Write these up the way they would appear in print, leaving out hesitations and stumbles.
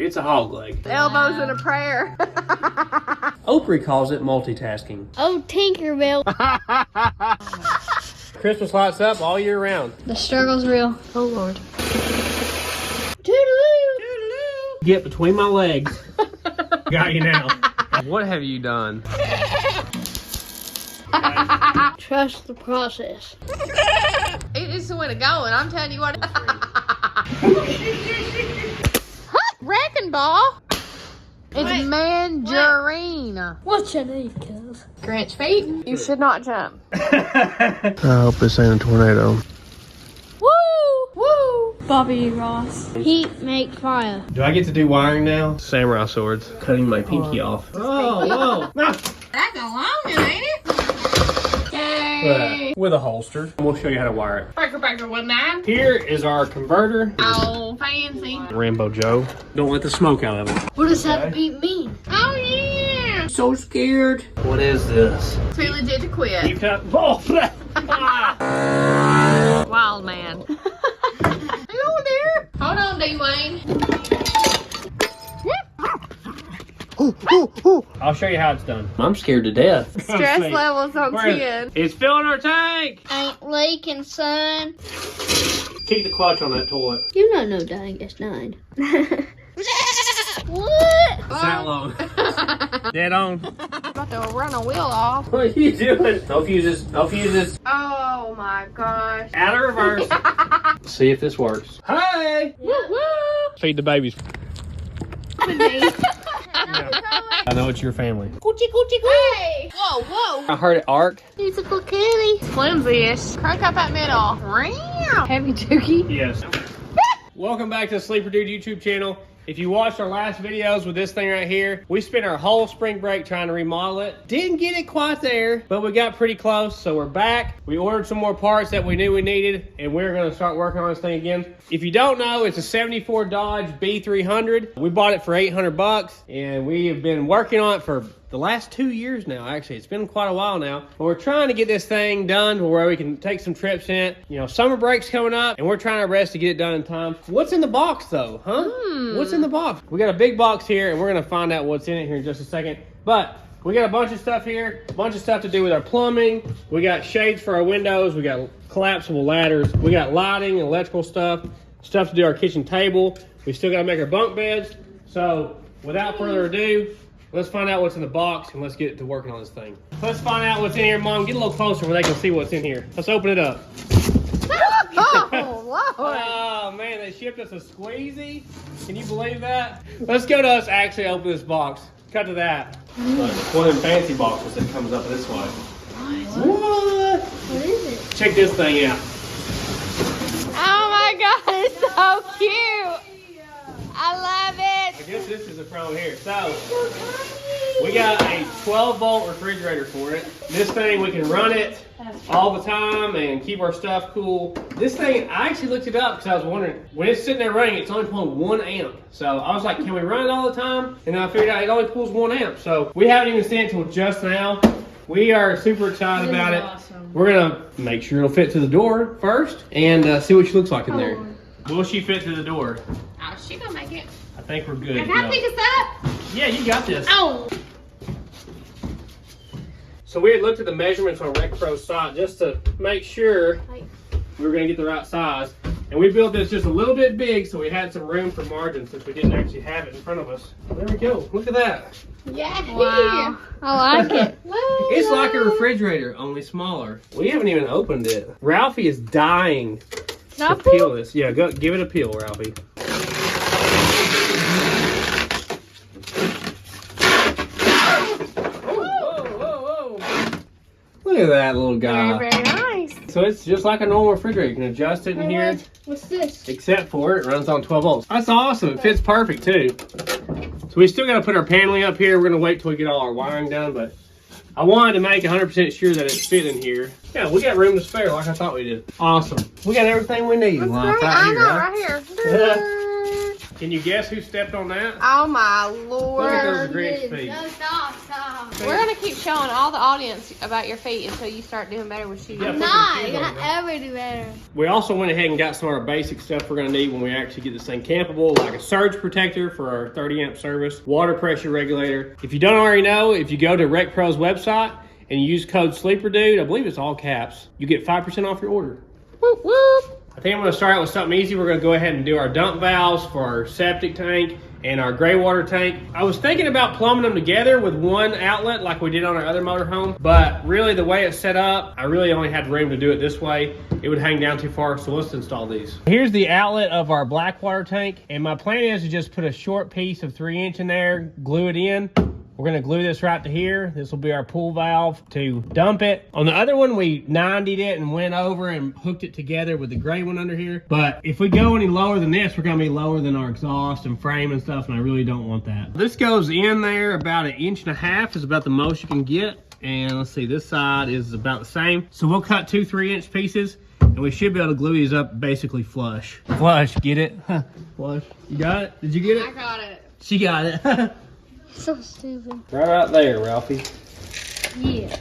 It's a hog leg. Elbows in a prayer. Oprah calls it multitasking. Oh, Tinkerbell. Christmas lights up all year round. The struggle's real. Oh, Lord. Toodaloo. Get between my legs. Got you now. What have you done? Trust the process. It is the way to go, and I'm telling you what. Wrecking ball. It's mandarine. What's your name, cuz? Grinch feet. You should not jump. I hope this ain't a tornado. Woo! Woo! Bobby Ross. Heat make fire. Do I get to do wiring now? Samurai swords. Cutting my pinky off. Oh, whoa. No. That's a long one, ain't it? With a holster. And we'll show you how to wire it. Breaker with 9. Here is our converter. Oh, fancy. Rambo Joe. Don't let the smoke out of it. What does that beat mean? Oh, yeah. So scared. What is this? Too legit to quit. Keep that. Oh, Wild man. Hello there. Hold on, D-Wayne. I'll show you how it's done. I'm scared to death. Stress levels on 10. It's filling our tank. Ain't leaking, son. Keep the clutch on that toilet. You don't know dang, it's 9. What? It's that long. Dead on. About to run a wheel off. What are you doing? No fuses. No fuses. Oh my gosh. Out of reverse. See if this works. Hey! Woo-woo. Feed the babies. I know it's your family. Coochie, coochie, coochie. Hey. Whoa, whoa. I heard it arc. Musical kitty. Flimsy-ish. Crank up that middle. Heavy dookie. Yes. Welcome back to the Sleeper Dude YouTube channel. If you watched our last videos with this thing right here, we spent our whole spring break trying to remodel it. Didn't get it quite there, but we got pretty close, so we're back. We ordered some more parts that we knew we needed, and we're gonna start working on this thing again. If you don't know, it's a 74 Dodge B300. We bought it for 800 bucks, and we have been working on it for the last 2 years now, actually. It's been quite a while now. But we're trying to get this thing done to where we can take some trips in it. You know, summer break's coming up, and we're trying our best to get it done in time. What's in the box, though, huh? What's in the box? We got a big box here, and we're gonna find out what's in it here in just a second. But we got a bunch of stuff here, a bunch of stuff to do with our plumbing. We got shades for our windows. We got collapsible ladders. We got lighting, electrical stuff to do our kitchen table. We still gotta make our bunk beds. So without further ado, let's find out what's in the box and let's get to working on this thing. Let's find out what's in here. Mom, get a little closer where they can see what's in here. Let's open it up. Oh, Lord. Oh, man, they shipped us a squeezy. Can you believe that? Let's go to us actually open this box. Cut to that. One of them fancy boxes that comes up this way. What? What is it? Check this thing out. Oh my God, it's so cute. I love it. I guess this is the front here. So, we got a 12-volt refrigerator for it. This thing, we can run it all the time and keep our stuff cool. This thing, I actually looked it up because I was wondering, when it's sitting there running, it's only pulling 1 amp. So I was like, can we run it all the time? And I figured out it only pulls 1 amp. So we haven't even seen it until just now. We are super excited about it. Awesome. We're gonna make sure it'll fit to the door first and see what she looks like in there. Will she fit through the door? Oh, she gonna make it. I think we're good. Can I pick us up? Yeah, you got this. Oh. So we had looked at the measurements on RecPro's site just to make sure we were going to get the right size. And we built this just a little bit big so we had some room for margin since we didn't actually have it in front of us. There we go. Look at that. Yeah. Wow. I like it. It's like a refrigerator, only smaller. We haven't even opened it. Ralphie is dying to peel this. Yeah, go give it a peel, Ralphie. Look at that little guy. Very, very nice. So it's just like a normal refrigerator. You can adjust it in here. What's this? Except for it runs on 12 volts. That's awesome. It fits perfect too. So we still got to put our paneling up here. We're going to wait till we get all our wiring done. But I wanted to make 100% sure that it fit in here. Yeah, we got room to spare like I thought we did. Awesome. We got everything we need. That's Like great. right I here, know, huh? right here. Can you guess who stepped on that? Oh my Look at those Lord. Grinch feet. No, stop. We're gonna keep showing all the audience about your feet until you start doing better with shoes. Yeah. Nah, I got ever do better. We also went ahead and got some of our basic stuff we're gonna need when we actually get this thing campable, like a surge protector for our 30 amp service, water pressure regulator. If you don't already know, if you go to RecPro's website and you use code SleeperDude, I believe it's all caps, you get 5% off your order. Whoop whoop. I think I'm gonna start out with something easy. We're gonna go ahead and do our dump valves for our septic tank and our gray water tank. I was thinking about plumbing them together with one outlet like we did on our other motorhome, but really the way it's set up, I really only had room to do it this way. It would hang down too far, so let's install these. Here's the outlet of our black water tank, and my plan is to just put a short piece of 3" in there, glue it in. We're gonna glue this right to here. This will be our pull valve to dump it. On the other one, we 90'd it and went over and hooked it together with the gray one under here. But if we go any lower than this, we're gonna be lower than our exhaust and frame and stuff, and I really don't want that. This goes in there about 1.5 inches is about the most you can get. And let's see, this side is about the same. So we'll cut 2 3" pieces, and we should be able to glue these up basically flush. Flush, get it? Flush. You got it? Did you get it? I got it. She got it. So stupid. Right out there, Ralphie. Yeah.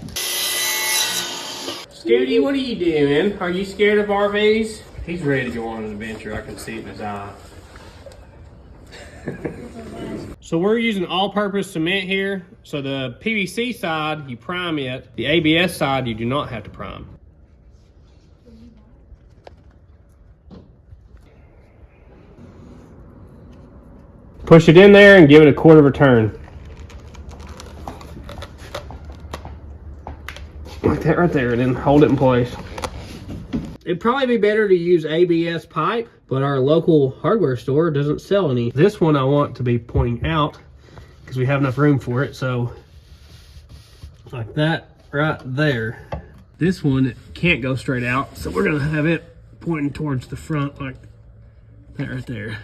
Scooty, what are you doing? Are you scared of RVs? He's ready to go on an adventure. I can see it in his eye. So we're using all-purpose cement here. So the PVC side, you prime it. The ABS side, you do not have to prime. Push it in there and give it a 1/4 turn. Like that right there, and then hold it in place. It'd probably be better to use ABS pipe, but our local hardware store doesn't sell any. This one I want to be pointing out because we have enough room for it, so like that right there. This one can't go straight out, so we're gonna have it pointing towards the front like that right there.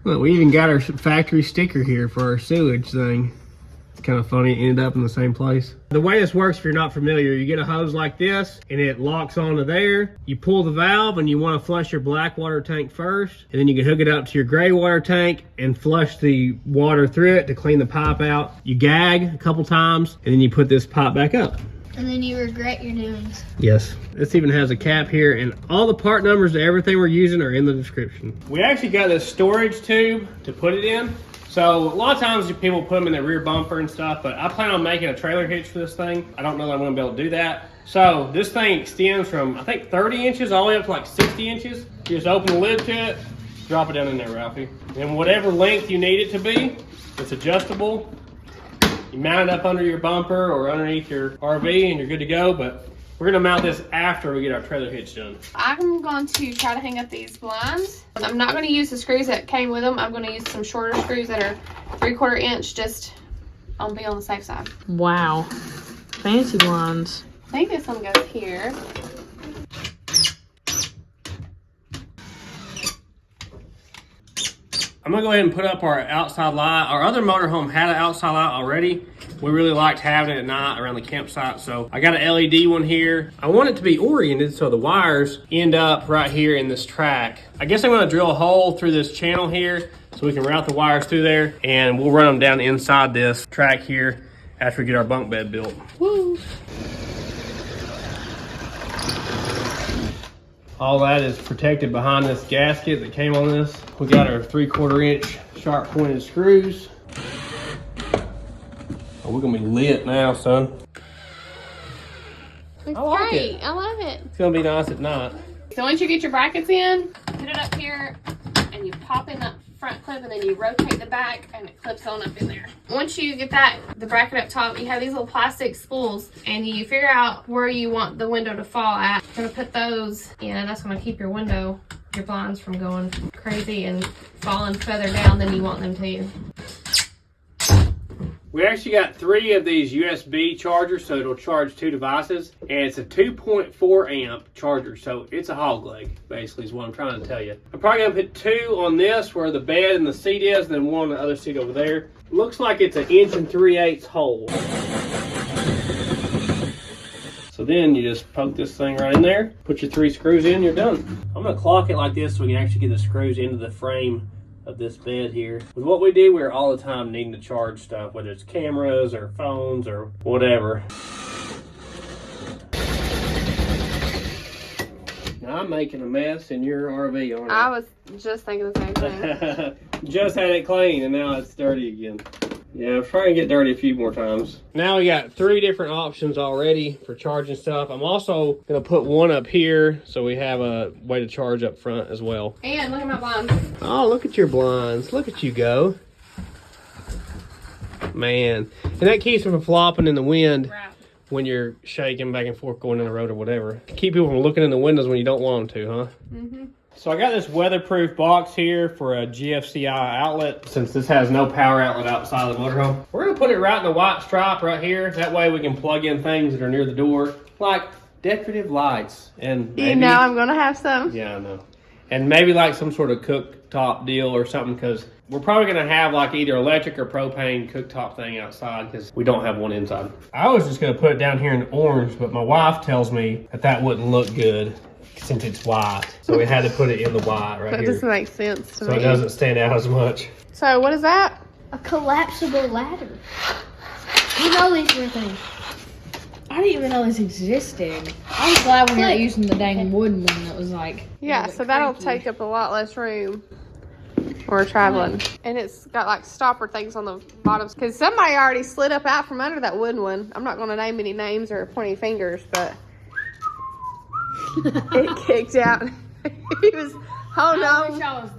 Well, we even got our factory sticker here for our sewage thing. It's kind of funny, it ended up in the same place. The way this works, if you're not familiar, you get a hose like this and it locks onto there. You pull the valve and you want to flush your black water tank first, and then you can hook it up to your gray water tank and flush the water through it to clean the pipe out. You gag a couple times and then you put this pipe back up. And then you regret your doings. Yes. This even has a cap here, and all the part numbers to everything we're using are in the description. We actually got this storage tube to put it in. So a lot of times people put them in the rear bumper and stuff, but I plan on making a trailer hitch for this thing. I don't know that I'm gonna be able to do that. So this thing extends from, I think 30 inches all the way up to like 60 inches. You just open the lid to it, drop it down in there, Ralphie. And whatever length you need it to be, it's adjustable. You mount it up under your bumper or underneath your RV and you're good to go, but we're gonna mount this after we get our trailer hitch done. I'm going to try to hang up these blinds. I'm not going to use the screws that came with them. I'm going to use some shorter screws that are 3/4 inch, just on be on the safe side. Wow. Fancy blinds. I think this one goes here. I'm gonna go ahead and put up our outside light. Our other motorhome had an outside light already. We really liked having it at night around the campsite, so I got an LED one here. I want it to be oriented so the wires end up right here in this track. I guess I'm gonna drill a hole through this channel here so we can route the wires through there, and we'll run them down inside this track here after we get our bunk bed built. Woo! All that is protected behind this gasket that came on this. We got our 3/4 inch sharp pointed screws. Oh, we're gonna be lit now, son. It's I like great. it. I love it. It's gonna be nice at night. So once you get your brackets in, put it up here and you pop in that front clip and then you rotate the back and it clips on up in there. Once you get the bracket up top, you have these little plastic spools and you figure out where you want the window to fall at. You're gonna put those in, and that's gonna keep your blinds from going crazy and falling further down than you want them to. We actually got 3 of these USB chargers, so it'll charge 2 devices, and it's a 2.4 amp charger, so it's a hog leg, basically, is what I'm trying to tell you. I'm probably gonna put 2 on this where the bed and the seat is, and then 1 on the other seat over there. Looks like it's an 1 3/8 hole. So then you just poke this thing right in there, put your 3 screws in, you're done. I'm gonna clock it like this so we can actually get the screws into the frame of this bed here. With what we do, we're all the time needing to charge stuff, whether it's cameras or phones or whatever. Now I'm making a mess in your RV, aren't I? I was just thinking the same thing. Just had it clean and now it's dirty again. Yeah, I'm trying to get dirty a few more times. Now we got 3 different options already for charging stuff. I'm also gonna put one up here so we have a way to charge up front as well. And look at my blinds. Oh, look at your blinds. Look at you go. Man. And that keeps them from flopping in the wind when you're shaking back and forth going in the road or whatever. Keep people from looking in the windows when you don't want them to, huh? Mm-hmm. So I got this weatherproof box here for a GFCI outlet. Since this has no power outlet outside of the motorhome, we're gonna put it right in the white stripe right here. That way we can plug in things that are near the door, like decorative lights. And maybe, you know I'm gonna have some. Yeah, I know. And maybe like some sort of cooktop deal or something, because we're probably gonna have like either electric or propane cooktop thing outside because we don't have one inside. I was just gonna put it down here in orange, but my wife tells me that that wouldn't look good since it's white. So we had to put it in the white right That here. doesn't make sense to So me. it doesn't stand out as much. So what is that? A collapsible ladder. You know these were things. I didn't even know this existed. I was glad we weren't using the dang wooden one that was like. Yeah, so that'll take up a lot less room when we're traveling. And it's got like stopper things on the bottoms. Because somebody already slid up out from under that wooden one. I'm not going to name any names or point any fingers, but it kicked out. He was holding on.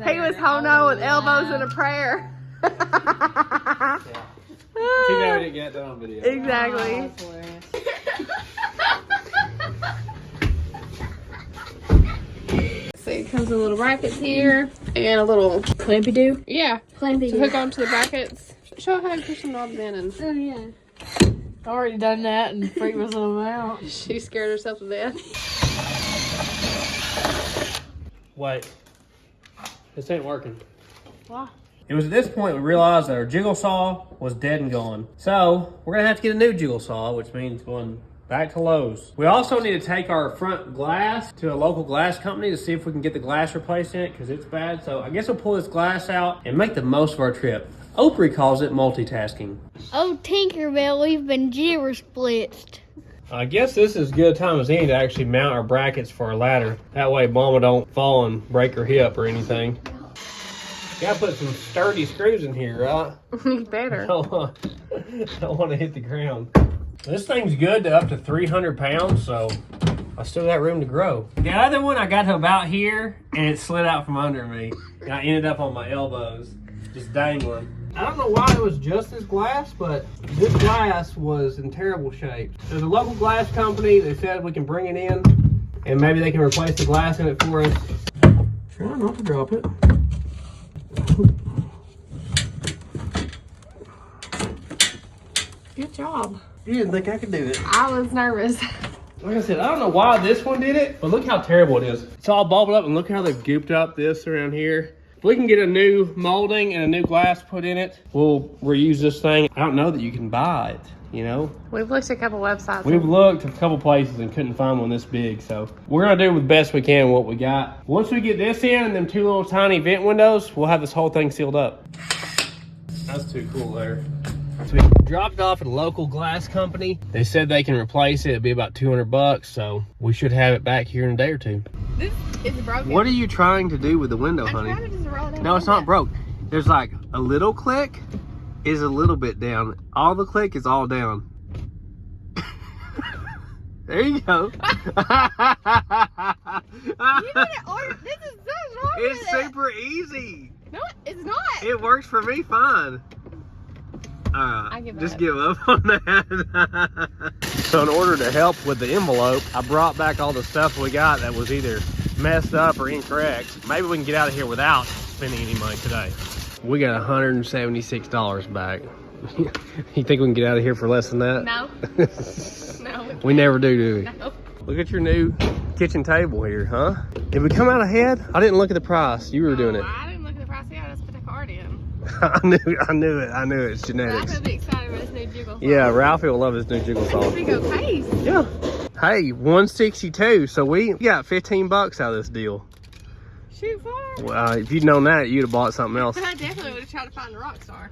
He was holding on with elbows in a prayer. Too bad we didn't get that on video. Exactly. So it comes with little brackets here and a little Clampy do? yeah Clampy to hook onto the brackets. Show how to push some knobs in, and Oh yeah. I already done that and freaked myself out. she scared herself to death. Wait. This ain't working. Wow. It was at this point we realized that our jiggle saw was dead and gone. So we're gonna have to get a new jiggle saw, which means going back to Lowe's. We also need to take our front glass to a local glass company to see if we can get the glass replaced in it, because it's bad. So I guess we'll pull this glass out and make the most of our trip. Opry calls it multitasking. Oh, Tinkerbell, we've been jibber splitzed. I guess this is as good a time as any to actually mount our brackets for our ladder. That way Mama don't fall and break her hip or anything. Gotta put some sturdy screws in here, right? You better. Don't want to hit the ground. This thing's good to up to 300 pounds, so I still got room to grow. The other one I got to about here, and it slid out from under me. And I ended up on my elbows, just dangling. I don't know why it was just this glass, but this glass was in terrible shape. There's a local glass company. They said we can bring it in, and maybe they can replace the glass in it for us. Try not to drop it. Good job. You didn't think I could do it. I was nervous. Like I said, I don't know why this one did it, but look how terrible it is. It's all bubbled up, and look how they've gooped up this around here. If we can get a new molding and a new glass put in it, we'll reuse this thing. I don't know that you can buy it, you know? We've looked at a couple websites. We've looked at a couple places and couldn't find one this big, so we're gonna do the best we can with what we got. Once we get this in and them 2 little tiny vent windows, we'll have this whole thing sealed up. That's too cool there. So we dropped it off at a local glass company. They said they can replace it. It'd be about 200 bucks, so we should have it back here in a day or two. This is broken. What are you trying to do with the window, honey? I'm trying to just roll it down. No, it's not broke. There's like a little click is a little bit down. All the click is all down. There you go. You didn't order. This is so wrong It's with it. super easy. No, it's not. It works for me fine. I give just up. give up on that. So in order to help with the envelope, I brought back all the stuff we got that was either messed up or incorrect. Maybe we can get out of here without spending any money today. We got $176 back. You think we can get out of here for less than that? No. No. We never do we? No. Look at your new kitchen table here, huh? Did we come out ahead? I didn't look at the price. You were doing it. I didn't look at the price yet. I just put the card in. I knew it. It's But genetics. I'm be excited about this new jiggle. Yeah, Ralphie will love his new jiggle saw. We go crazy. Yeah. Hey, 162. So we got 15 bucks out of this deal. Shoot far. Well, if you'd known that, you'd have bought something else. I definitely would have tried to find the rock star.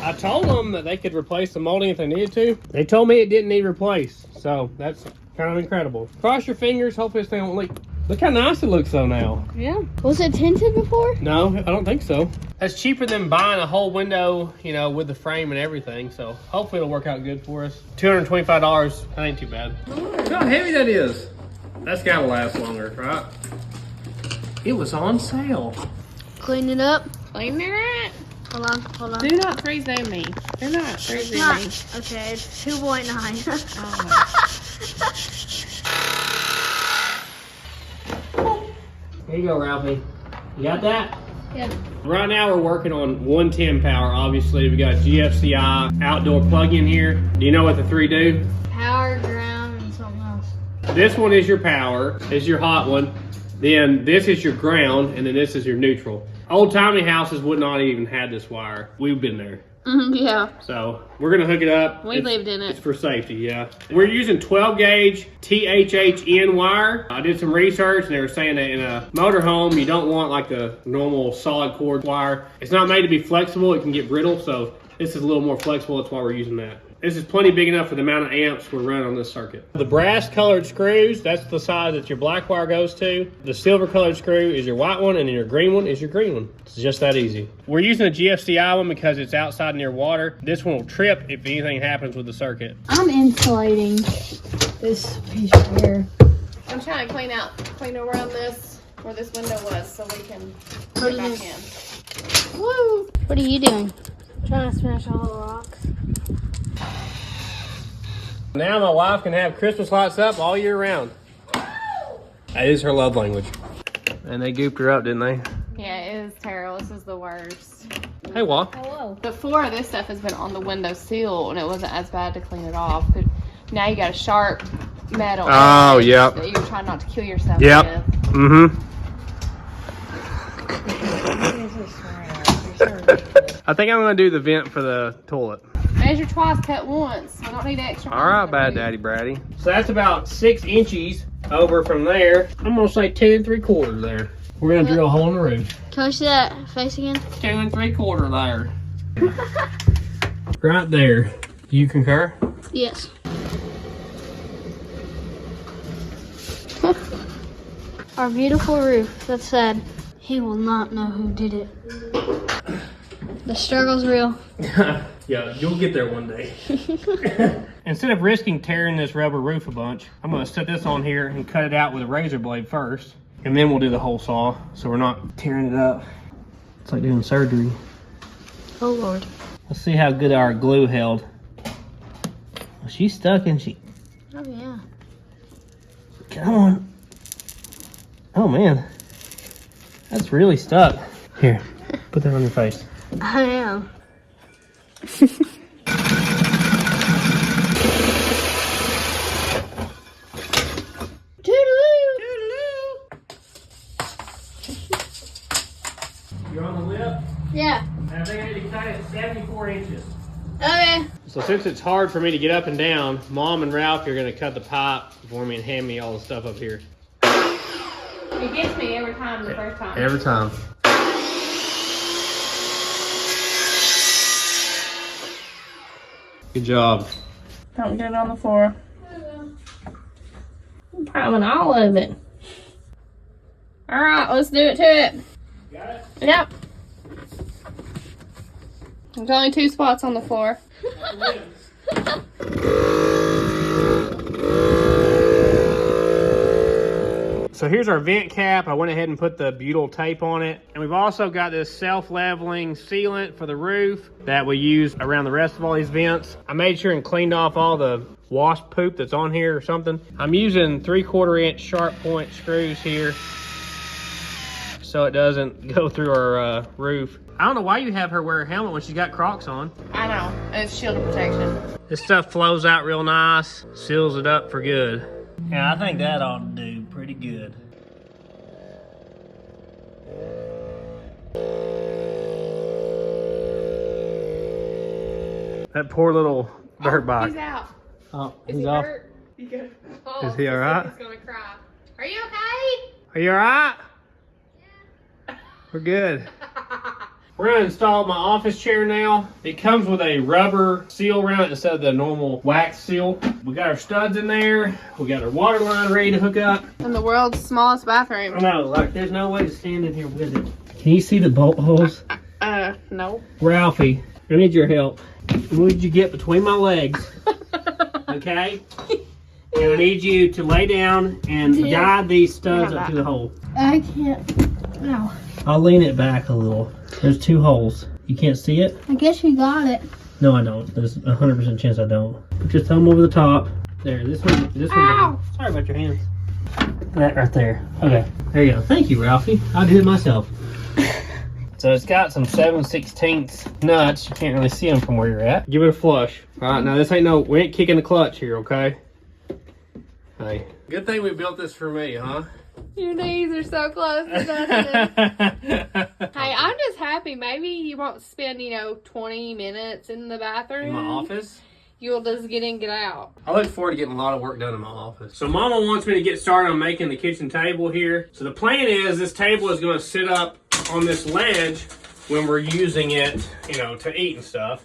I told them that they could replace the molding if they needed to. They told me it didn't need replaced, so that's kind of incredible. Cross your fingers, hopefully this thing won't leak. Look how nice it looks though now. Yeah. Was it tinted before? No, I don't think so. That's cheaper than buying a whole window, you know, with the frame and everything. So hopefully it'll work out good for us. $225, that ain't too bad. Look how heavy that is. That's gotta last longer, right? It was on sale. Clean it up. Clean it. Hold on, hold on. Do not freeze name me. Do not freeze name me. Okay, it's 2.9. Here you go, Ralphie. You got that? Yeah. Right now we're working on 110 power. Obviously, we got GFCI outdoor plug-in here. Do you know what the three do? Power, ground, and something else. This one is your power, is your hot one. Then this is your ground, and then this is your neutral. Old-timey houses would not even have this wire. We've been there. Yeah. So we're gonna hook it up. We lived in it. It's for safety, yeah. We're using 12 gauge THHN wire. I did some research and they were saying that in a motorhome, you don't want like a normal solid cord wire. It's not made to be flexible, it can get brittle, so this is a little more flexible, that's why we're using that. This is plenty big enough for the amount of amps we're running on this circuit. The brass colored screws, that's the side that your black wire goes to. The silver colored screw is your white one, and then your green one is your green one. It's just that easy. We're using a GFCI one because it's outside near water. This one will trip if anything happens with the circuit. I'm insulating this piece right here. I'm trying to clean around this where this window was so we can put it back in. Woo! What are you doing? Trying to smash all the rocks. Now my wife can have Christmas lights up all year round. That is her love language. And they gooped her up, didn't they? Yeah, it is terrible. This is the worst. Hey, Walt. Hello. Before, this stuff has been on the window sill and it wasn't as bad to clean it off. But now you got a sharp metal. Oh, edge yep. that you're trying not to kill yourself Yep. with. Mm-hmm. I think I'm going to do the vent for the toilet. Measure twice, cut once. We don't need extra. All right, bad daddy Braddy. So that's about 6 inches over from there. I'm going to say 2 3/4 there. We're going to drill a hole in the roof. Can I see that face again? 2 3/4 there. Right there. You concur? Yes. Our beautiful roof. That's sad. He will not know who did it. The struggle's real. Yeah, you'll get there one day. Instead of risking tearing this rubber roof a bunch, I'm going to set this on here and cut it out with a razor blade first. And then we'll do the hole saw so we're not tearing it up. It's like doing surgery. Oh, Lord. Let's see how good our glue held. Well, she's stuck, isn't she? Oh, yeah. Come on. Oh, man. That's really stuck. Here, put that on your face. I am. You're on the lip? Yeah. I think I need to cut it 74 inches. Okay. So since it's hard for me to get up and down, Mom and Ralph are going to cut the pipe for me and hand me all the stuff up here. It gets me every time the first time. Every time. Good job. Don't get it on the floor. I'm priming all of it. All right, let's do it to it. Got it? Yep. There's only 2 spots on the floor. So here's our vent cap. I went ahead and put the butyl tape on it. And we've also got this self-leveling sealant for the roof that we use around the rest of all these vents. I made sure and cleaned off all the wasp poop that's on here or something. I'm using 3/4 inch sharp point screws here so it doesn't go through our roof. I don't know why you have her wear a helmet when she's got Crocs on. I know. It's shield protection. This stuff flows out real nice, seals it up for good. Yeah, I think that ought to do pretty good. That poor little dirt bike. He's out. Oh, Is he's he off. hurt? Is he all right? He's gonna cry. Are you all right? We're good. We're gonna install my office chair now. It comes with a rubber seal around it instead of the normal wax seal. We got our studs in there. We got our water line ready to hook up. In the world's smallest bathroom. I know, like there's no way to stand in here with it. Can you see the bolt holes? No. Ralphie, I need your help. What did you get between my legs? Okay? And I need you to lay down and guide these studs up to the hole. I can't. No. I'll lean it back a little. There's 2 holes. You can't see it? I guess you got it. No, I don't. There's a 100% chance I don't. Put your thumb over the top. There, this one. Ow. Sorry about your hands. That right there. Okay, there you go. Thank you, Ralphie. I did it myself. So it's got some 7/16 nuts. You can't really see them from where you're at. Give it a flush. All right, now this ain't no, we ain't kicking the clutch here, okay? Hey. Good thing we built this for me, huh? Your knees are so close to nothing. Hey, I'm just happy. Maybe you won't spend, 20 minutes in the bathroom. In my office? You'll just get in, get out. I look forward to getting a lot of work done in my office. So Mama wants me to get started on making the kitchen table here. So the plan is this table is going to sit up on this ledge when we're using it, to eat and stuff.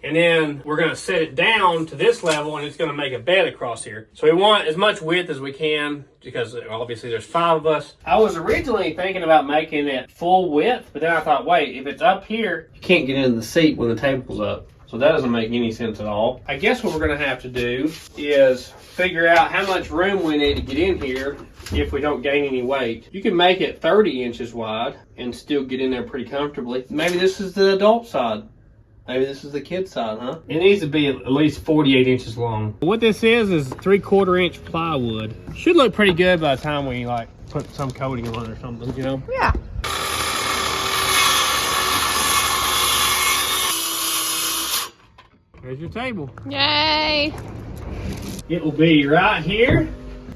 And then we're going to set it down to this level and it's going to make a bed across here. So we want as much width as we can because obviously there's 5 of us. I was originally thinking about making it full width, but then I thought, wait, if it's up here, you can't get into the seat when the table's up. So that doesn't make any sense at all. I guess what we're going to have to do is figure out how much room we need to get in here if we don't gain any weight. You can make it 30 inches wide and still get in there pretty comfortably. Maybe this is the adult side. Maybe this is the kid side, huh? It needs to be at least 48 inches long. What this is 3/4 inch plywood. Should look pretty good by the time we put some coating on it or something, Yeah. There's your table. Yay. It will be right here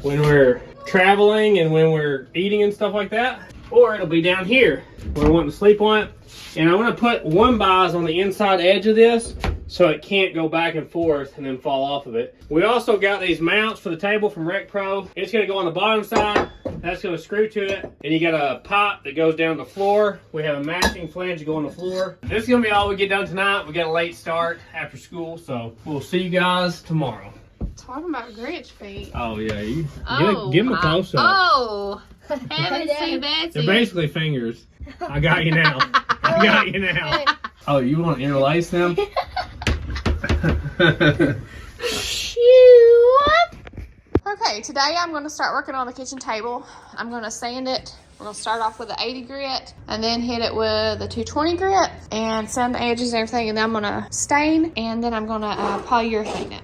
when we're traveling and when we're eating and stuff like that. Or it'll be down here where we're wanting to sleep on it. And I'm going to put 1-bys on the inside edge of this so it can't go back and forth and then fall off of it. We also got these mounts for the table from Rec Pro. It's going to go on the bottom side. That's going to screw to it. And you got a pipe that goes down the floor. We have a matching flange to go on the floor. This is going to be all we get done tonight. We got a late start after school, so we'll see you guys tomorrow. Talking about Grinch feet. Oh, yeah. Give them a close-up. Oh. Haven't seen Betsy. They're basically fingers. I got you now. I got you now. Oh, you want to interlace them? Okay, today I'm going to start working on the kitchen table. I'm going to sand it. We're going to start off with an 80 grit and then hit it with a 220 grit and sand the edges and everything, and then I'm going to stain and then I'm going to polyurethane it.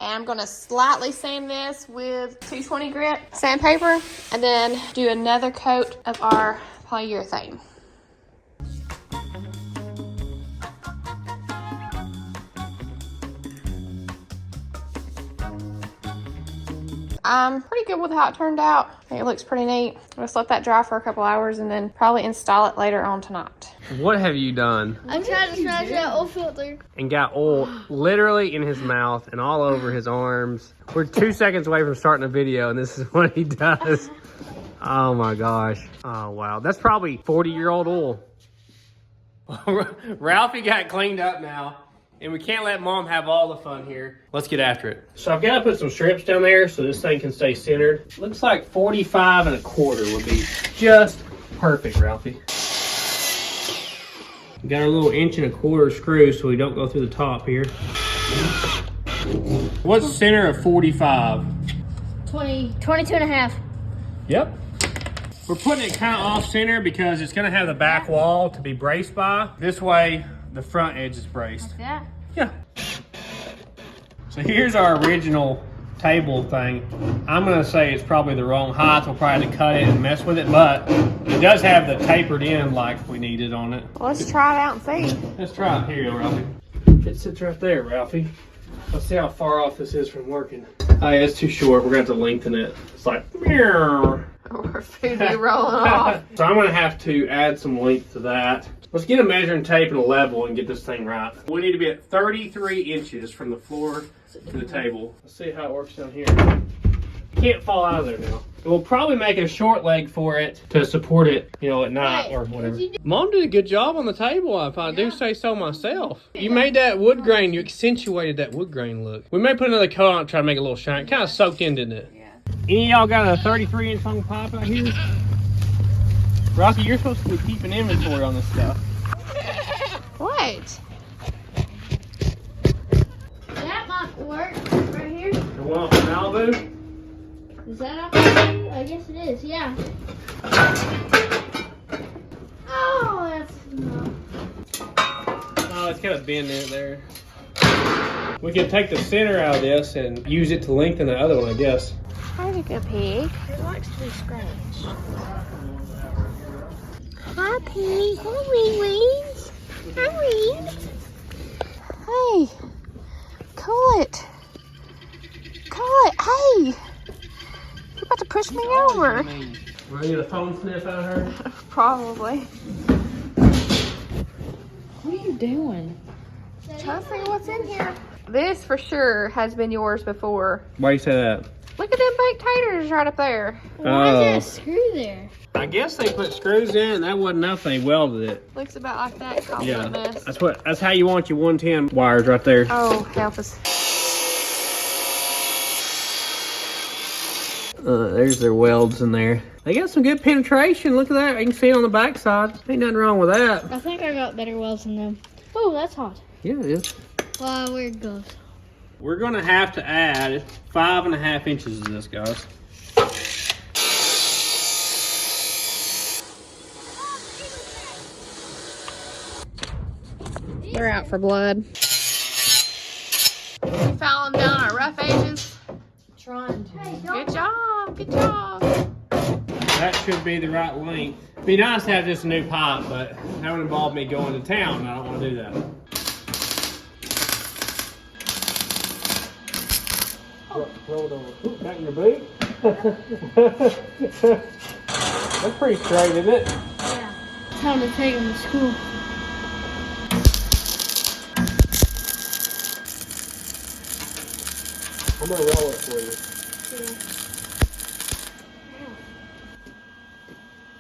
And I'm going to slightly sand this with 220 grit sandpaper and then do another coat of our polyurethane. I'm pretty good with how it turned out. I think it looks pretty neat. I'll just let that dry for a couple hours and then probably install it later on tonight. What have you done? I'm trying to scratch that oil filter. And got oil literally in his mouth and all over his arms. We're 2 seconds away from starting a video and this is what he does. Oh my gosh. Oh wow. That's probably 40-year-old oil. Ralphie got cleaned up now. And we can't let Mom have all the fun here. Let's get after it. So I've got to put some strips down there so this thing can stay centered. Looks like 45 1/4 would be just perfect, Ralphie. We got our little 1 1/4 screw so we don't go through the top here. What's the center of 45? 22 and a half. Yep. We're putting it kind of off center because it's going to have the back wall to be braced by. This way, the front edge is braced. Like that? Yeah. So here's our original table thing. I'm going to say it's probably the wrong height. We'll probably have to cut it and mess with it, but it does have the tapered end like we needed on it. Well, let's try it out and see. Let's try it. Here you go, Ralphie. It sits right there, Ralphie. Let's see how far off this is from working. Oh, yeah, it's too short. We're going to have to lengthen it. It's like, meow. Or food be rolling off. So I'm gonna have to add some length to that. Let's get a measuring tape and a level and get this thing right. We need to be at 33 inches from the floor to the table. Let's see how it works down here. Can't fall out of there now. We'll probably make a short leg for it to support it, you know, at night or whatever. Mom did a good job on the table, if I do say so myself. You made that wood grain, you accentuated that wood grain look. We may put another coat on it, try to make it a little shiny. Kind of soaked in, didn't it? Yeah. Any of y'all got a 33-inch long pipe out here? Rocky, you're supposed to be keeping inventory on this stuff. What? That might work right here. The one from Malibu? Is that up there? I guess it is, yeah. Oh, that's no. Oh, it's got a bend in it there. We can take the center out of this and use it to lengthen the other one, I guess. Hi, good pig. It likes to be scratched. Hi, pig. Hi, wee wees. Hi, wee. Hey. Cool it. Cool it. Hey. You're about to push me over. We're gonna get a phone sniff out of her? Probably. What are you doing? Trying to see what's in here. This for sure has been yours before. Why do you say that? Look at them baked taters right up there. Why is there a screw there? I guess they put screws in and that wasn't enough, they welded it. Looks about like that. Call Yeah, it a mess. that's how you want your 110 wires right there. Oh, help us. There's their welds in there. They got some good penetration. Look at that. You can see it on the back side. Ain't nothing wrong with that. I think I got better welds than them. Oh, that's hot. Yeah, it is. Well, I wear gloves. We're gonna have to add 5.5 inches of this, guys. They're out for blood. You found them down our rough edges. Trying to. Good job. Good job. That should be the right length. It'd be nice to have just a new pipe, but that would involve me going to town, and I don't want to do that. Roll it over. Ooh, got in your boot? That's pretty straight, isn't it? Yeah. Time to take them to school. I'm gonna roll it for you.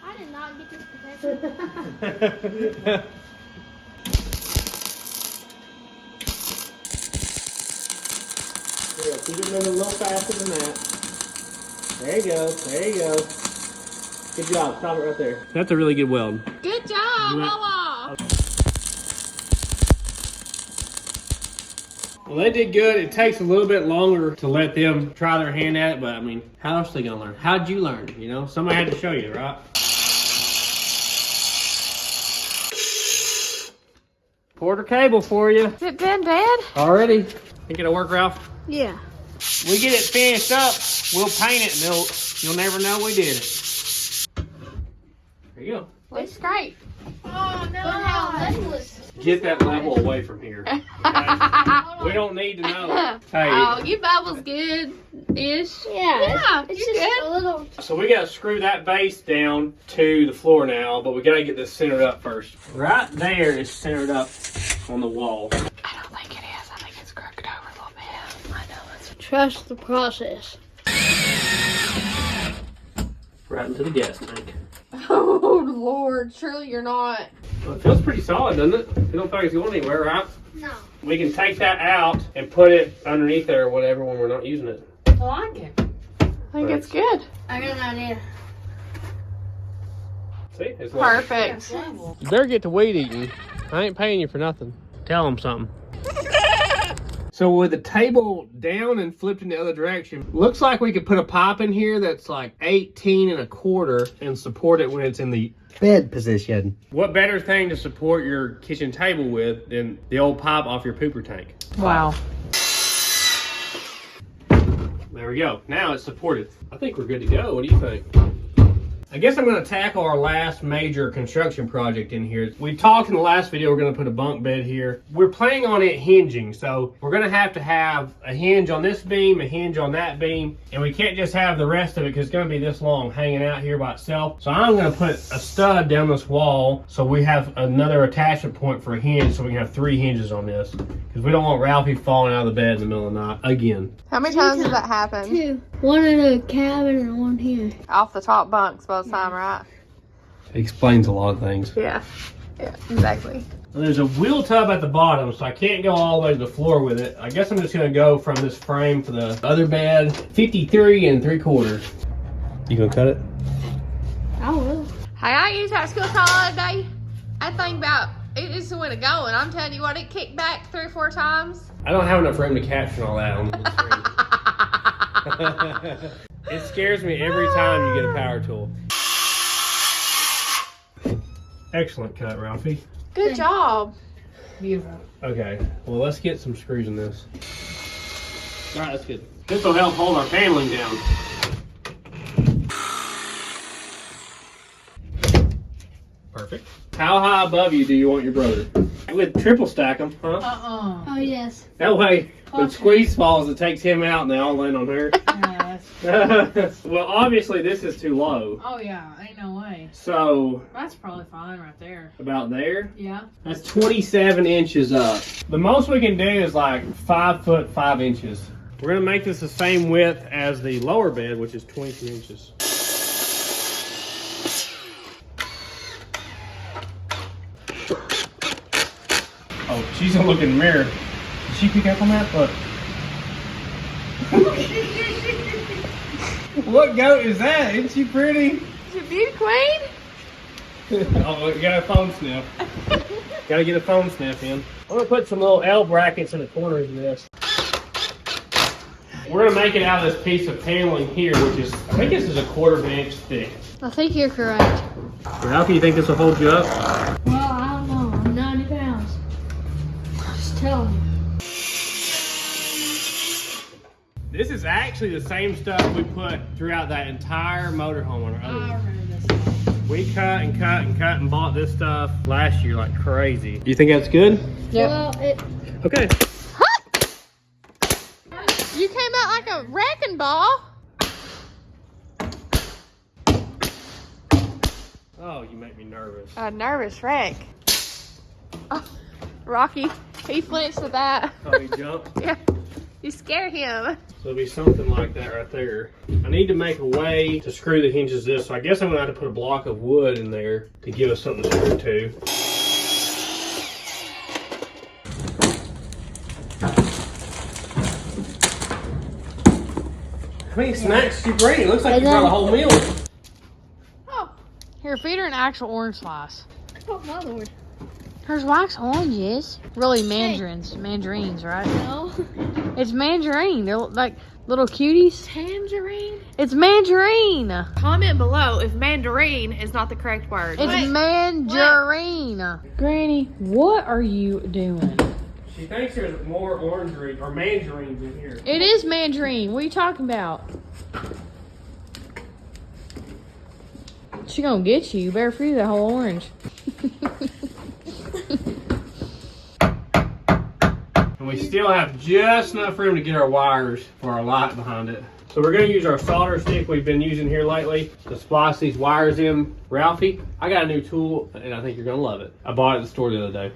I did not get this protection. Yeah, keep it moving a little faster than that. There you go. There you go. Good job. Stop it right there. That's a really good weld. Good job, Mama. Well, they did good. It takes a little bit longer to let them try their hand at it, but I mean, how else are they gonna learn? How'd you learn? You know, somebody had to show you, right? Quarter cable for you. Has it been bad? Already. Think it'll work, Ralph? Yeah. We get it finished up, we'll paint it and you'll never know we did it. There you go. Looks great. Oh, no. But how legless. Get that level away from here. Okay? We don't need to know. Hey, Oh, your bubble's good-ish. Yeah. It's you're just good. a little. so we gotta screw that base down to the floor now, but we gotta get this centered up first. Right there is centered up on the wall. I don't think it is. I think it's crooked over a little bit. I know it's. Trust the process. Right into the gas tank. Oh Lord, surely you're not. Well, it feels pretty solid, doesn't it? You don't think it's going anywhere, right? No. We can take that out and put it underneath there or whatever when we're not using it. I like it. I think it's good. I got an idea. See? It's like, Perfect. you better get to weed eating. I ain't paying you for nothing. Tell them something. So with the table down and flipped in the other direction, looks like we could put a pipe in here that's like 18.25 and support it when it's in the bed position. What better thing to support your kitchen table with than the old pipe off your pooper tank? Wow. There we go. Now it's supported. I think we're good to go. What do you think? I guess I'm going to tackle our last major construction project in here. We talked in the last video, we're going to put a bunk bed here. We're planning on it hinging, so we're going to have a hinge on this beam, a hinge on that beam, and we can't just have the rest of it because it's going to be this long hanging out here by itself. So I'm going to put a stud down this wall so we have another attachment point for a hinge, so we can have 3 hinges on this, because we don't want Ralphie falling out of the bed in the middle of the night again. How many times has that happened? 2. One in a cabin and one here. Off the top bunks both time, right? It explains a lot of things. Yeah. Yeah, exactly. There's a wheel tub at the bottom, so I can't go all the way to the floor with it. I guess I'm just gonna go from this frame for the other bed, 53 3/4. You gonna cut it? I will. Hey, I used that school tile the other day. I think about it is the way to go, and I'm telling you what, it kicked back 3 or 4 times. I don't have enough room to caption all that on the screen. It scares me every time you get a power tool. Excellent cut, Ralphie. Good job. Beautiful. Okay, well, let's get some screws in this. All right, that's good. This will help hold our paneling down. Perfect. How high above you do you want your brother? We'd triple stack them, huh? Oh, yes. That way, when squeeze falls, it takes him out and they all land on her. Yes. Well, obviously, this is too low. Oh yeah, ain't no way. So, That's probably fine right there. about there. Yeah. That's 27 inches up. The most we can do is like 5 foot 5 inches. We're gonna make this the same width as the lower bed, which is 22 inches. Oh, she's gonna look in the mirror. Did she pick up on that? Look. What goat is that? Isn't she pretty? Is it Beauty Queen? Oh, we got a phone sniff. Gotta get a phone sniff in. I'm gonna put some little L brackets in the corners of this. We're gonna make it out of this piece of paneling here, which is, I think this is a 1/4 inch thick. I think you're correct. How can you think this will hold you up? Well, I don't know. I'm 90 pounds. I'm just telling you. This is actually the same stuff we put throughout that entire motorhome on our I own. remember this. We cut and cut and cut and bought this stuff last year like crazy. You think that's good? Yep. Well, it. Okay. You came out like a wrecking ball. Oh, you make me nervous. A nervous wreck. Oh, Rocky, he flinched at that. Oh, he jumped? Yeah, you scared him. So it'll be something like that right there. I need to make a way to screw the hinges to this, so I guess I'm gonna have to put a block of wood in there to give us something to screw to. How many snacks did you bring? It looks like you brought a whole meal. Oh, Here, feed her an actual orange slice. Oh, my lord. There's wax oranges. Really mandarins, right? No. It's mandarin. They're like little cuties. tangerine. It's mandarin. Comment below if mandarin is not the correct word. It's mandarin. Granny, what are you doing? She thinks there's more orange or mandarins in here. It is mandarin. What are you talking about? She gonna get you. You better feed that whole orange. And we still have just enough room to get our wires for our light behind it. So we're gonna use our solder stick we've been using here lately to splice these wires in. Ralphie, I got a new tool and I think you're gonna love it. I bought it at the store the other day.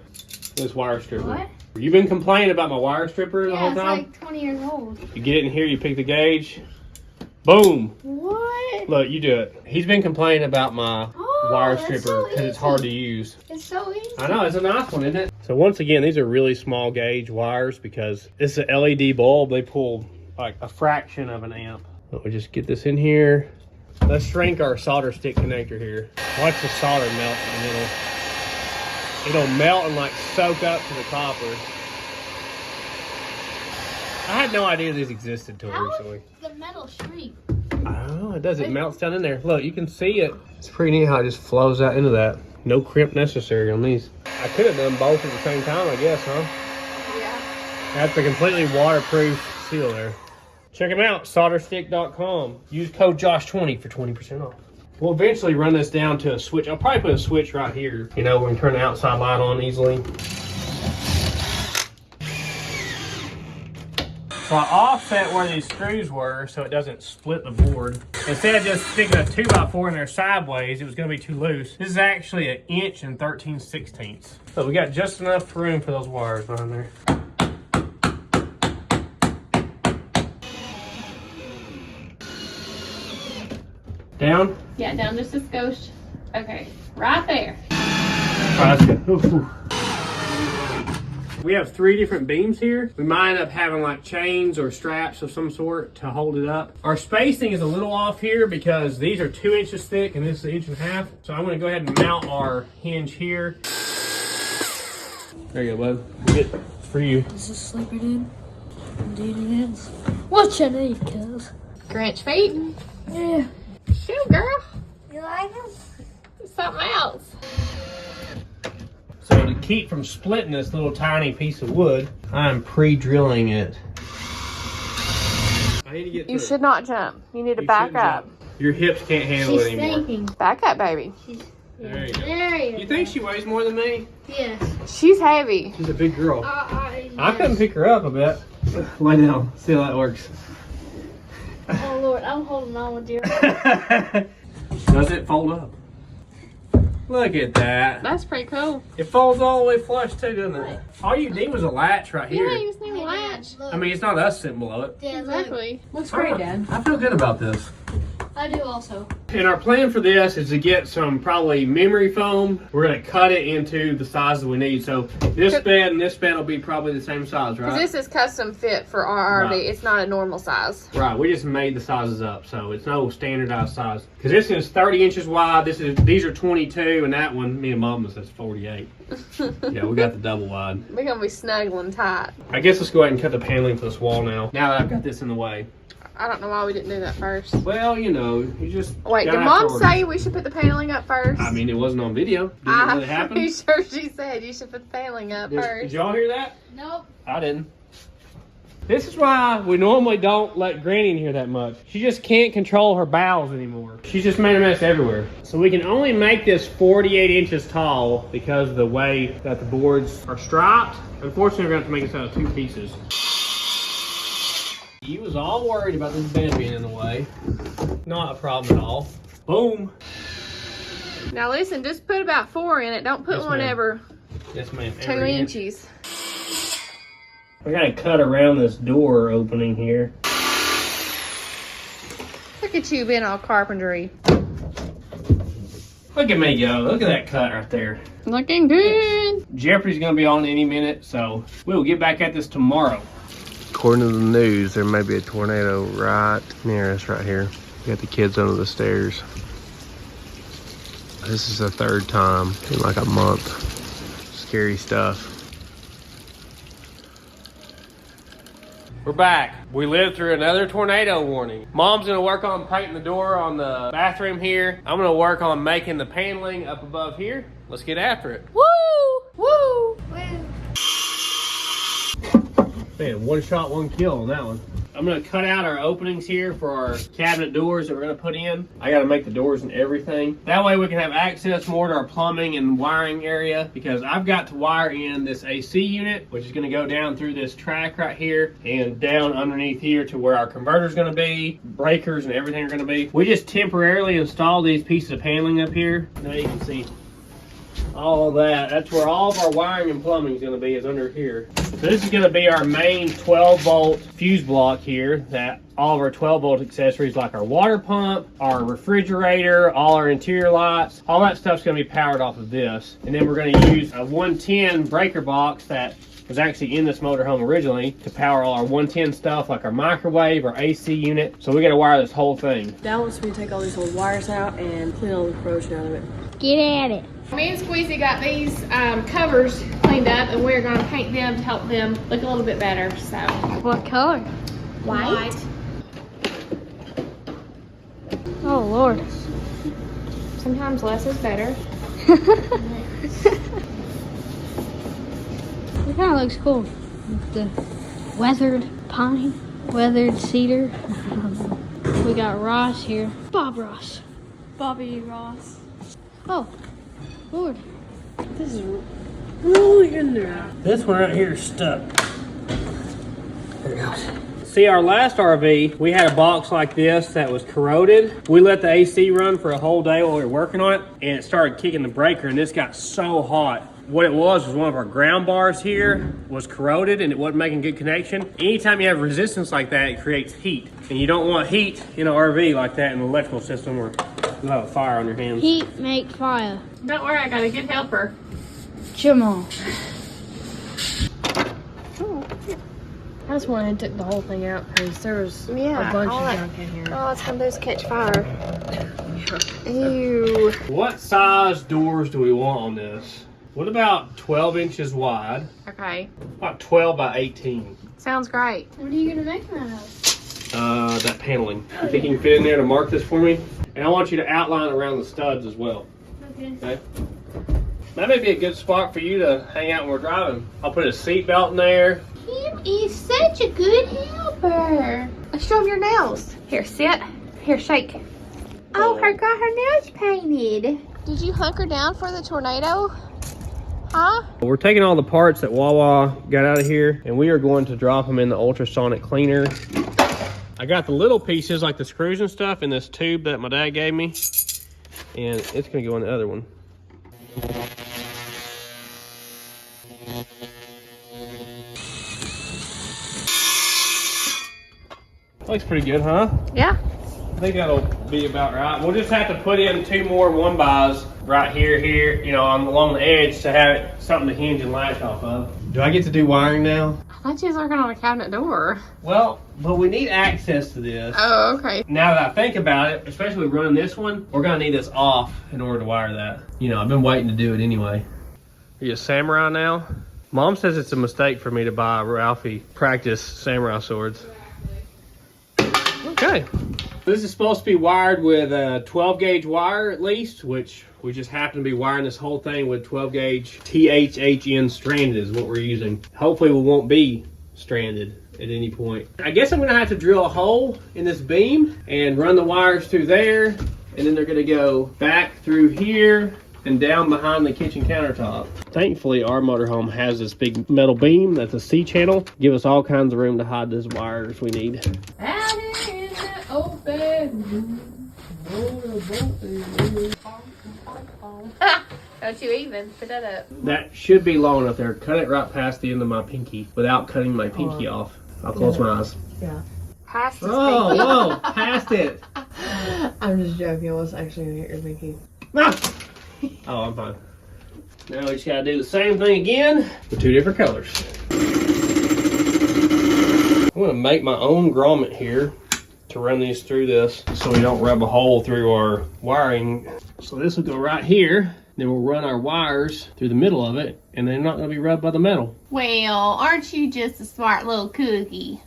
This wire stripper. What? You've been complaining about my wire stripper the Yeah, whole it's time? like 20 years old. You get it in here, you pick the gauge. Boom! What? Look, you do it. He's been complaining about my wire that's stripper so because it's hard to use. It's so easy. I know, it's a nice one, isn't it? So once again, these are really small gauge wires because it's an LED bulb. They pull like a fraction of an amp. So we just get this in here. Let's shrink our solder stick connector here. Watch the solder melt in the middle. It'll melt and like soak up to the copper. I had no idea these existed till recently. The metal shrink. I don't know, it does. It melts down in there. Look, you can see it. It's pretty neat how it just flows out into that. No crimp necessary on these. I could have done both at the same time, I guess, huh? Yeah. That's a completely waterproof seal there. Check them out, solderstick.com. Use code Josh20 for 20% off. We'll eventually run this down to a switch. I'll probably put a switch right here. You know, we can turn the outside light on easily. So I offset where these screws were so it doesn't split the board. Instead of just sticking a 2x4 in there sideways, it was gonna be too loose. This is actually 1 inch and 13/16. So we got just enough room for those wires behind there. Down? Yeah, down just a skosh. Okay, right there. All right, that's good. Ooh, ooh. We have 3 different beams here. We might end up having like chains or straps of some sort to hold it up. Our spacing is a little off here because these are 2 inches thick and this is 1.5 inches. So I'm gonna go ahead and mount our hinge here. There you go, bud. It's for you. This is sleeper, dude. Indeed it is. What you need, cuz? Grinch feet. Yeah. Shoot, girl. You like them? Something else. So to keep from splitting this little tiny piece of wood, I'm pre-drilling it. I need to get You through. should not jump. You need to You back shouldn't up. jump. Your hips can't handle She's it anymore. thinking. Back up, baby. There you go. There You think she weighs more than me? Yes. She's heavy. She's a big girl. Yes. I couldn't pick her up, I bet. Lay down. See how that works. Oh, Lord. I'm holding on with you. Does it fold up? Look at that. That's pretty cool. It folds all the way flush too, doesn't it? All you need was a latch right here. Yeah, you just need a latch. Look. I mean, it's not us sitting below it. Yeah, look. Exactly. Looks great, Dad. I feel good about this. I do also. And our plan for this is to get some probably memory foam. We're going to cut it into the sizes we need. So this bed and this bed will be probably the same size, right? Because this is custom fit for our RV. Right. It's not a normal size. Right, we just made the sizes up, so it's no standardized size. Because this is 30 inches wide, these are 22, and that one, me and Mama says 48. Yeah, we got the double wide. We're going to be snuggling tight. I guess let's go ahead and cut the paneling for this wall now that I've got this in the way. I don't know why we didn't do that first. Well, you know, you just Wait, did gotta Mom have say we should put the paneling up first? I mean, it wasn't on video. Did it really I'm happen? pretty sure she said you should put the paneling up Did first. y'all hear that? Nope. I didn't. This is why we normally don't let Granny in here that much. She just can't control her bowels anymore. She's just made a mess everywhere. So we can only make this 48 inches tall because of the way that the boards are striped. Unfortunately, we're going to have to make this out of 2 pieces. You was all worried about this bed being in the way. Not a problem at all. Boom. Now listen, just put about 4 in it. Don't put Yes, one ma'am. ever Yes, ma'am. 2 Every inch. inches. We gotta cut around this door opening here. Look at you being all carpentry. Look at me go. Look at that cut right there. Looking good. Jeopardy's gonna be on any minute, so we'll get back at this tomorrow. According to the news, there may be a tornado right near us right here. We got the kids under the stairs. This is the 3rd time in like a month. Scary stuff. We're back. We lived through another tornado warning. Mom's gonna work on painting the door on the bathroom here. I'm gonna work on making the paneling up above here. Let's get after it. Woo! Woo! Man, 1 shot, 1 kill on that one. I'm gonna cut out our openings here for our cabinet doors that we're gonna put in. I gotta make the doors and everything. That way we can have access more to our plumbing and wiring area, because I've got to wire in this AC unit, which is gonna go down through this track right here and down underneath here to where our converter's gonna be, breakers and everything are gonna be. We just temporarily installed these pieces of paneling up here. Now you can see all that. That's where all of our wiring and plumbing is going to be, is under here. So this is going to be our main 12 volt fuse block here, that all of our 12 volt accessories like our water pump, our refrigerator, all our interior lights, all that stuff's going to be powered off of this. And then we're going to use a 110 breaker box that was actually in this motorhome originally to power all our 110 stuff like our microwave, our AC unit. So we got to wire this whole thing. Dad wants me to take all these old wires out and clean all the corrosion out of it. Get at it. Me and Squeezy got these covers cleaned up, and we're going to paint them to help them look a little bit better. So What color? white. Oh, Lord. Sometimes less is better. It kind of looks cool. With the weathered pine, weathered cedar. We got Ross here. Bob Ross. Bobby Ross. Oh, Lord. This is really in there. This one right here is stuck. There it goes. See, our last RV, we had a box like this that was corroded. We let the AC run for a whole day while we were working on it, and it started kicking the breaker, and this got so hot. What it was one of our ground bars here was corroded, and it wasn't making good connection. Anytime you have resistance like that, it creates heat. And you don't want heat in an RV like that in the electrical system, or you'll have a fire on your hands. Heat make fire. Don't worry, I got a good helper. Jamal. I just went and took the whole thing out because there was a bunch of junk in here. All it's gonna do is catch fire. Ew. What size doors do we want on this? What about 12 inches wide? Okay, About 12 by 18. sounds great. What are you gonna make that of? That paneling. You think you can fit in there to mark this for me? And I want you to outline around the studs as well. Okay. Okay? That may be a good spot for you to hang out when we're driving. I'll put a seat belt in there. Kim is such a good helper. Let's show him your nails. Here, sit. Here, shake. Oh, her got her nails painted. Did you hunker down for the tornado? Huh? We're taking all the parts that Wawa got out of here, and we are going to drop them in the ultrasonic cleaner. I got the little pieces like the screws and stuff in this tube that my dad gave me, and it's gonna go in the other one. Looks pretty good, huh? Yeah. I think that'll be about right. We'll just have to put in 2 more 1-bys right here, you know, along the edge to have it something to hinge and latch off of. Do I get to do wiring now? I thought you was working on a cabinet door. Well, but we need access to this. Oh, okay. Now that I think about it, especially running this one, we're gonna need this off in order to wire that. You know, I've been waiting to do it anyway. Are you a samurai now? Mom says it's a mistake for me to buy Ralphie practice samurai swords. Okay. This is supposed to be wired with a 12 gauge wire at least, which we just happen to be wiring this whole thing with 12 gauge THHN stranded is what we're using. Hopefully we won't be stranded at any point. I guess I'm gonna have to drill a hole in this beam and run the wires through there, and then they're gonna go back through here and down behind the kitchen countertop. Thankfully, our motorhome has this big metal beam that's a C-channel. Give us all kinds of room to hide those wires we need. Out in the open. Don't you even put that up. That should be long enough there. Cut it right past the end of my pinky without cutting my pinky off. I'll close my eyes. Yeah. Past his Oh, pinky. whoa, past it. I'm just joking. I was actually gonna hit your pinky. Ah! Oh, I'm fine. Now we just gotta do the same thing again with 2 different colors. I'm gonna make my own grommet here to run these through this so we don't rub a hole through our wiring. So this will go right here. Then we'll run our wires through the middle of it, and they're not gonna be rubbed by the metal. Well, aren't you just a smart little cookie?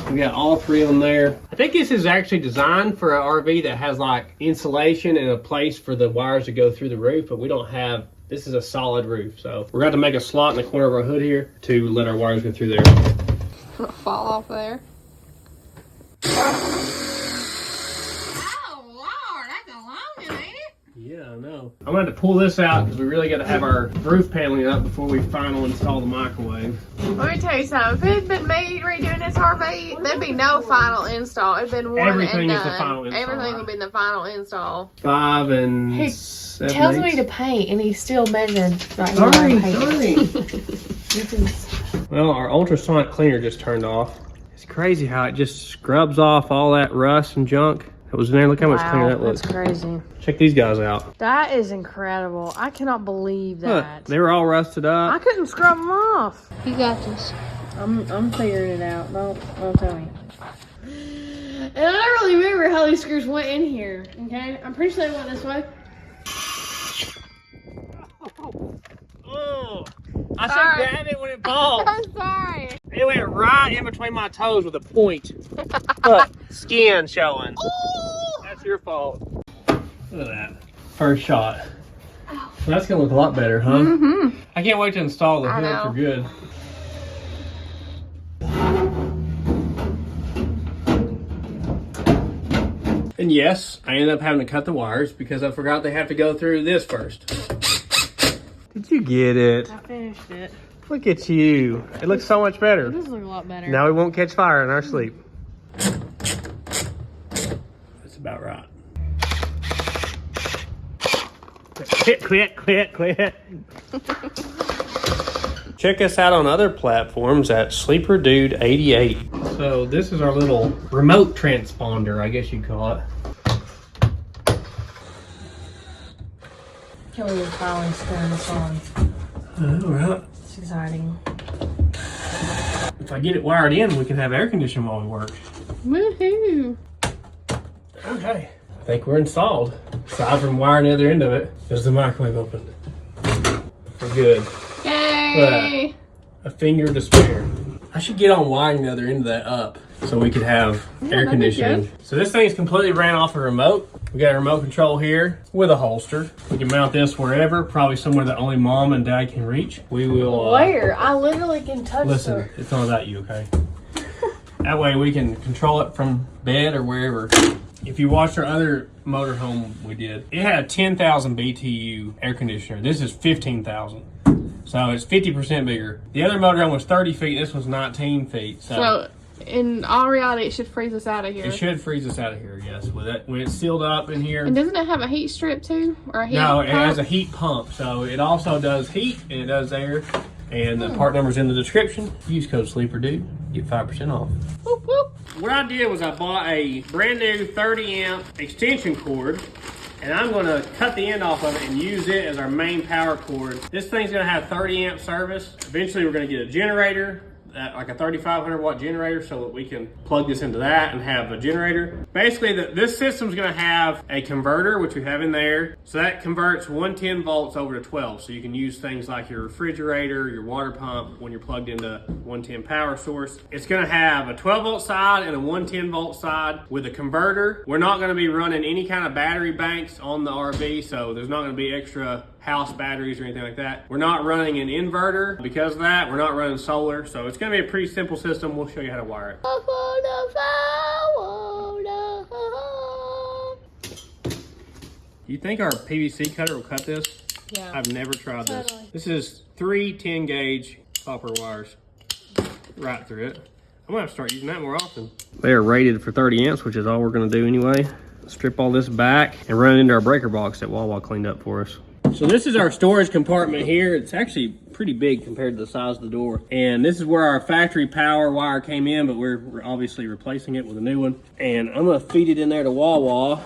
We got all 3 of them there. I think this is actually designed for an RV that has like insulation and a place for the wires to go through the roof, but we don't have, this is a solid roof. So we're going to make a slot in the corner of our hood here to let our wires go through there. Fall off there. Oh, Lord, that's a long one, ain't it? Yeah, I know. I'm going to have to pull this out because we really got to have our roof paneling up before we finally install the microwave. Let me tell you something. If it had been me redoing this RV, there'd be no final install. It'd been one Everything and is the done. final install. Everything would be the final install. 5 and He 7 tells me eighths. to paint, and he's still measuring right now. Sorry, Painting. sorry. Well, our ultrasonic cleaner just turned off. It's crazy how it just scrubs off all that rust and junk that was in there. Look how much cleaner that looks. That's crazy. Check these guys out. That is incredible. I cannot believe Look, that. they were all rusted I up. couldn't scrub them off. You got this. I'm figuring it out. Don't tell me. And I don't really remember how these screws went in here. Okay, I'm pretty sure they went this way. Oh, I said Sorry. grab it when it falls. I'm sorry. It went right in between my toes with a point. Look, skin showing. That's your fault. Look at that. First shot. Well, that's gonna look a lot better, huh? Mm-hmm. I can't wait to install the I hood know. for good. And yes, I ended up having to cut the wires because I forgot they have to go through this first. Did you get it? I finished it. Look at you. It looks so much better. It does look a lot better. Now we won't catch fire in our sleep. That's about right. Quit. Check us out on other platforms at Sleeper Dude 88. So this is our little remote transponder, I guess you'd call it. Can we finally turn this on? All right. It's exciting. If I get it wired in, we can have air conditioning while we work. Woohoo! Okay. I think we're installed. Aside from wiring the other end of it, there's the microwave open. We're good. Yay! A finger to spare. I should get on wiring the other end of that up so we could have air conditioning. So this thing's completely ran off a remote. We got a remote control here with a holster. We can mount this wherever, probably somewhere that only mom and dad can reach. We will. Where? I literally can touch Listen, it. it's not about you, okay? That way we can control it from bed or wherever. If you watched our other motorhome we did, it had a 10,000 BTU air conditioner. This is 15,000. So it's 50% bigger. The other motorhome was 30 feet. This was 19 feet. So in all reality, it should freeze us out of here. It should freeze us out of here, yes. With that, when it's sealed up in here. And doesn't it have a heat strip too? Or a heat No, it pump? has a heat pump. So it also does heat and it does air. And the part number's in the description. Use code SLEEPERDUDE. Get 5% off. Whoop, whoop. What I did was I bought a brand new 30 amp extension cord. And I'm gonna cut the end off of it and use it as our main power cord. This thing's gonna have 30 amp service. Eventually we're gonna get a generator, like a 3,500 watt generator, so that we can plug this into that and have a generator. Basically this system's gonna have a converter, which we have in there. So that converts 110 volts over to 12. So you can use things like your refrigerator, your water pump when you're plugged into 110 power source. It's gonna have a 12 volt side and a 110 volt side with a converter. We're not gonna be running any kind of battery banks on the RV, so there's not gonna be extra house batteries or anything like that. We're not running an inverter because of that. We're not running solar, so it's gonna be a pretty simple system. We'll show you how to wire it. You think our PVC cutter will cut this? Yeah. I've never tried this. Totally. This is 3 10 gauge copper wires right through it. I'm gonna have to start using that more often. They are rated for 30 amps, which is all we're gonna do anyway. Strip all this back and run it into our breaker box that Wawa cleaned up for us. So this is our storage compartment here. It's actually pretty big compared to the size of the door. And this is where our factory power wire came in, but we're obviously replacing it with a new one. And I'm gonna feed it in there to Wawa.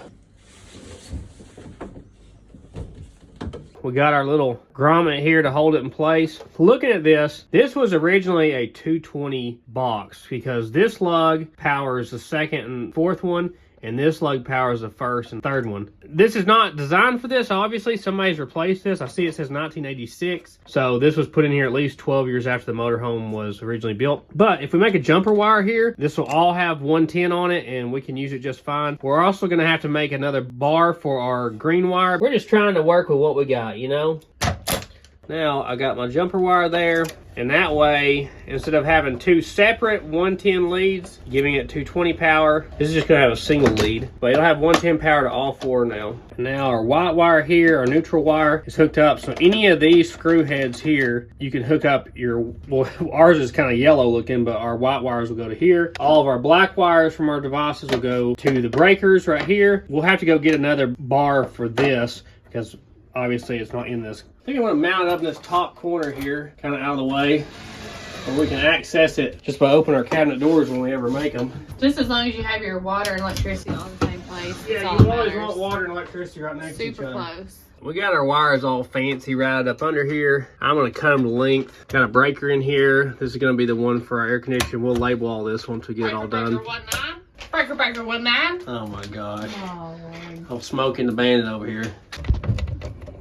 We got our little grommet here to hold it in place. Looking at this, this was originally a 220 box because this lug powers the second and fourth one, and this lug powers the first and third one. This is not designed for this, obviously. Somebody's replaced this. I see it says 1986. So this was put in here at least 12 years after the motorhome was originally built. But if we make a jumper wire here, this will all have 110 on it and we can use it just fine. We're also gonna have to make another bar for our green wire. We're just trying to work with what we got, you know? Now I got my jumper wire there, and that way, instead of having two separate 110 leads, giving it 220 power, this is just gonna have a single lead, but it'll have 110 power to all four now. And now our white wire here, our neutral wire, is hooked up. So any of these screw heads here, you can hook up your, well, ours is kind of yellow looking, but our white wires will go to here. All of our black wires from our devices will go to the breakers right here. We'll have to go get another bar for this because obviously it's not in this. I think I want to mount it up in this top corner here, kind of out of the way, where we can access it just by opening our cabinet doors when we ever make them. Just as long as you have your water and electricity all in the same place. Yeah, that's all you always that matters. want water and electricity right next to each Super other. close. We got our wires all fancy routed up under here. I'm going to cut them to length. Got a breaker in here. This is going to be the one for our air conditioning. We'll label all this once we get it all done. Breaker 19. Oh my gosh. Oh, Lord. I'm smoking the bandit over here.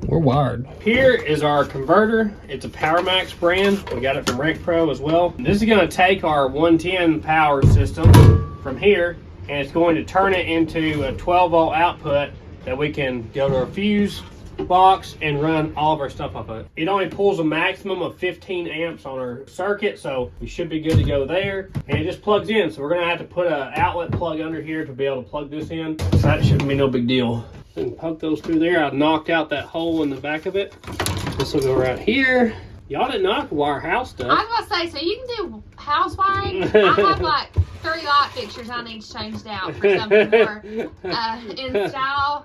We're wired. Here is our converter. It's a PowerMax brand. We got it from RecPro as well. This is going to take our 110 power system from here, and it's going to turn it into a 12 volt output that we can go to our fuse box and run all of our stuff off of it. It only pulls a maximum of 15 amps on our circuit, so we should be good to go there. And it just plugs in, so we're gonna have to put an outlet plug under here to be able to plug this in. So that shouldn't be no big deal. And poke those through there. I knocked out that hole in the back of it. This will go right here. Y'all didn't know I could wire house stuff. I was gonna say, so you can do house wiring. I have like 3 light fixtures I need changed out for something more in style.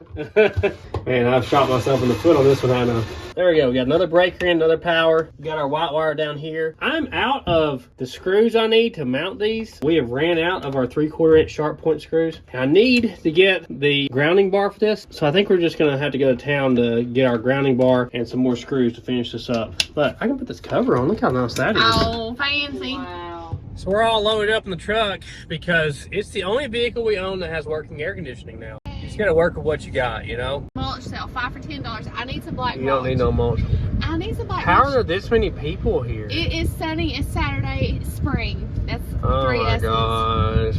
Man, I've shot myself in the foot on this one, I know. There we go. We got another breaker in, another power. We got our white wire down here. I'm out of the screws I need to mount these. We have ran out of our 3/4 inch sharp point screws. I need to get the grounding bar for this, so I think we're just gonna have to go to town to get our grounding bar and some more screws to finish this up. But I can put this cover on. Look how nice that is. Oh, fancy. Wow. So we're all loaded up in the truck because it's the only vehicle we own that has working air conditioning now. You just gotta work with what you got, you know? Mulch sale, 5 for $10. I need some black You don't need no mulch. I need some black How mulch. are there this many people here? It is sunny. It's Saturday. It's spring. That's Oh 3 my S's. gosh.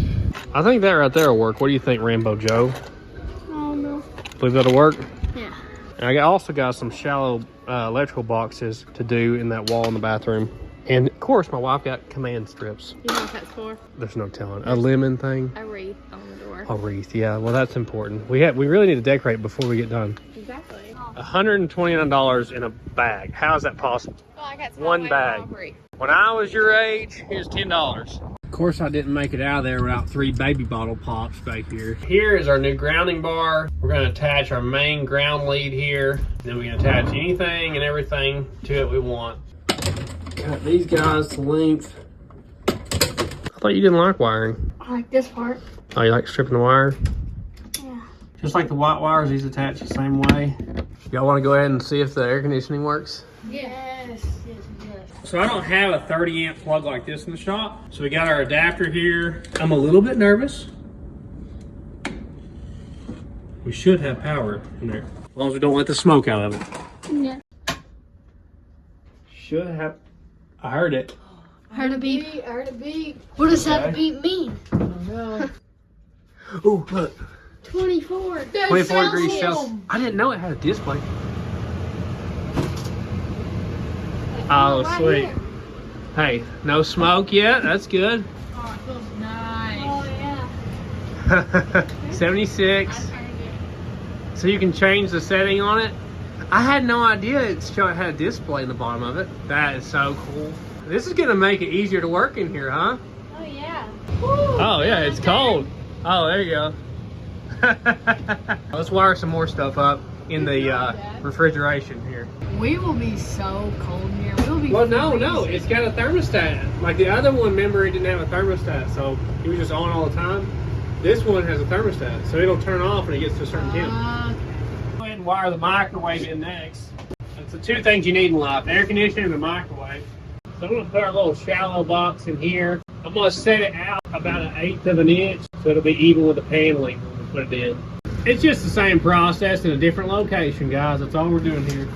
I think that right there will work. What do you think, Rambo Joe? Oh no. Believe that'll work? Yeah. And I also got some shallow electrical boxes to do in that wall in the bathroom. And of course, my wife got command strips. You know what that's for? There's no telling. A lemon thing. A wreath on the door. A wreath, yeah. Well, that's important. We really need to decorate before we get done. Exactly. $129 in a bag. How is that possible? Well, I got some One away bag. from Aubrey. When I was your age, here's $10. Of course, I didn't make it out of there without 3 baby bottle pops back here. Here is our new grounding bar. We're going to attach our main ground lead here. Then we can attach anything and everything to it we want. Cut these guys to length. I thought you didn't like wiring. I like this part. Oh, you like stripping the wire? Yeah. Just like the white wires, these attach the same way. Y'all want to go ahead and see if the air conditioning works? Yes. So I don't have a 30 amp plug like this in the shop. So we got our adapter here. I'm a little bit nervous. We should have power in there. As long as we don't let the smoke out of it. Yeah. Should have. I heard it. I heard a beep. I heard a beep. What does that beep mean? Oh, look. 24. 24 degrees Celsius. I didn't know it had a display. Oh, Right sweet. here. Hey, no smoke yet. That's good. Oh, it feels nice. Oh yeah. 76. So you can change the setting on it. I had no idea it had a display in the bottom of it. That is so cool. This is gonna make it easier to work in here, huh? Oh yeah. Oh yeah, it's cold. Oh, there you go. Let's wire some more stuff up in the refrigeration here. We will be so cold here. We will be. Well, no, freezing. it's got a thermostat. Like the other one, remember, it didn't have a thermostat, so it was just on all the time. This one has a thermostat, so it'll turn off when it gets to a certain temp. Go ahead and wire the microwave in next. That's the 2 things you need in life: air conditioning and a microwave. So I'm gonna put our little shallow box in here. I'm gonna set it out about 1/8 of an inch, so it'll be even with the paneling when we put it in. It's just the same process in a different location, guys. That's all we're doing here.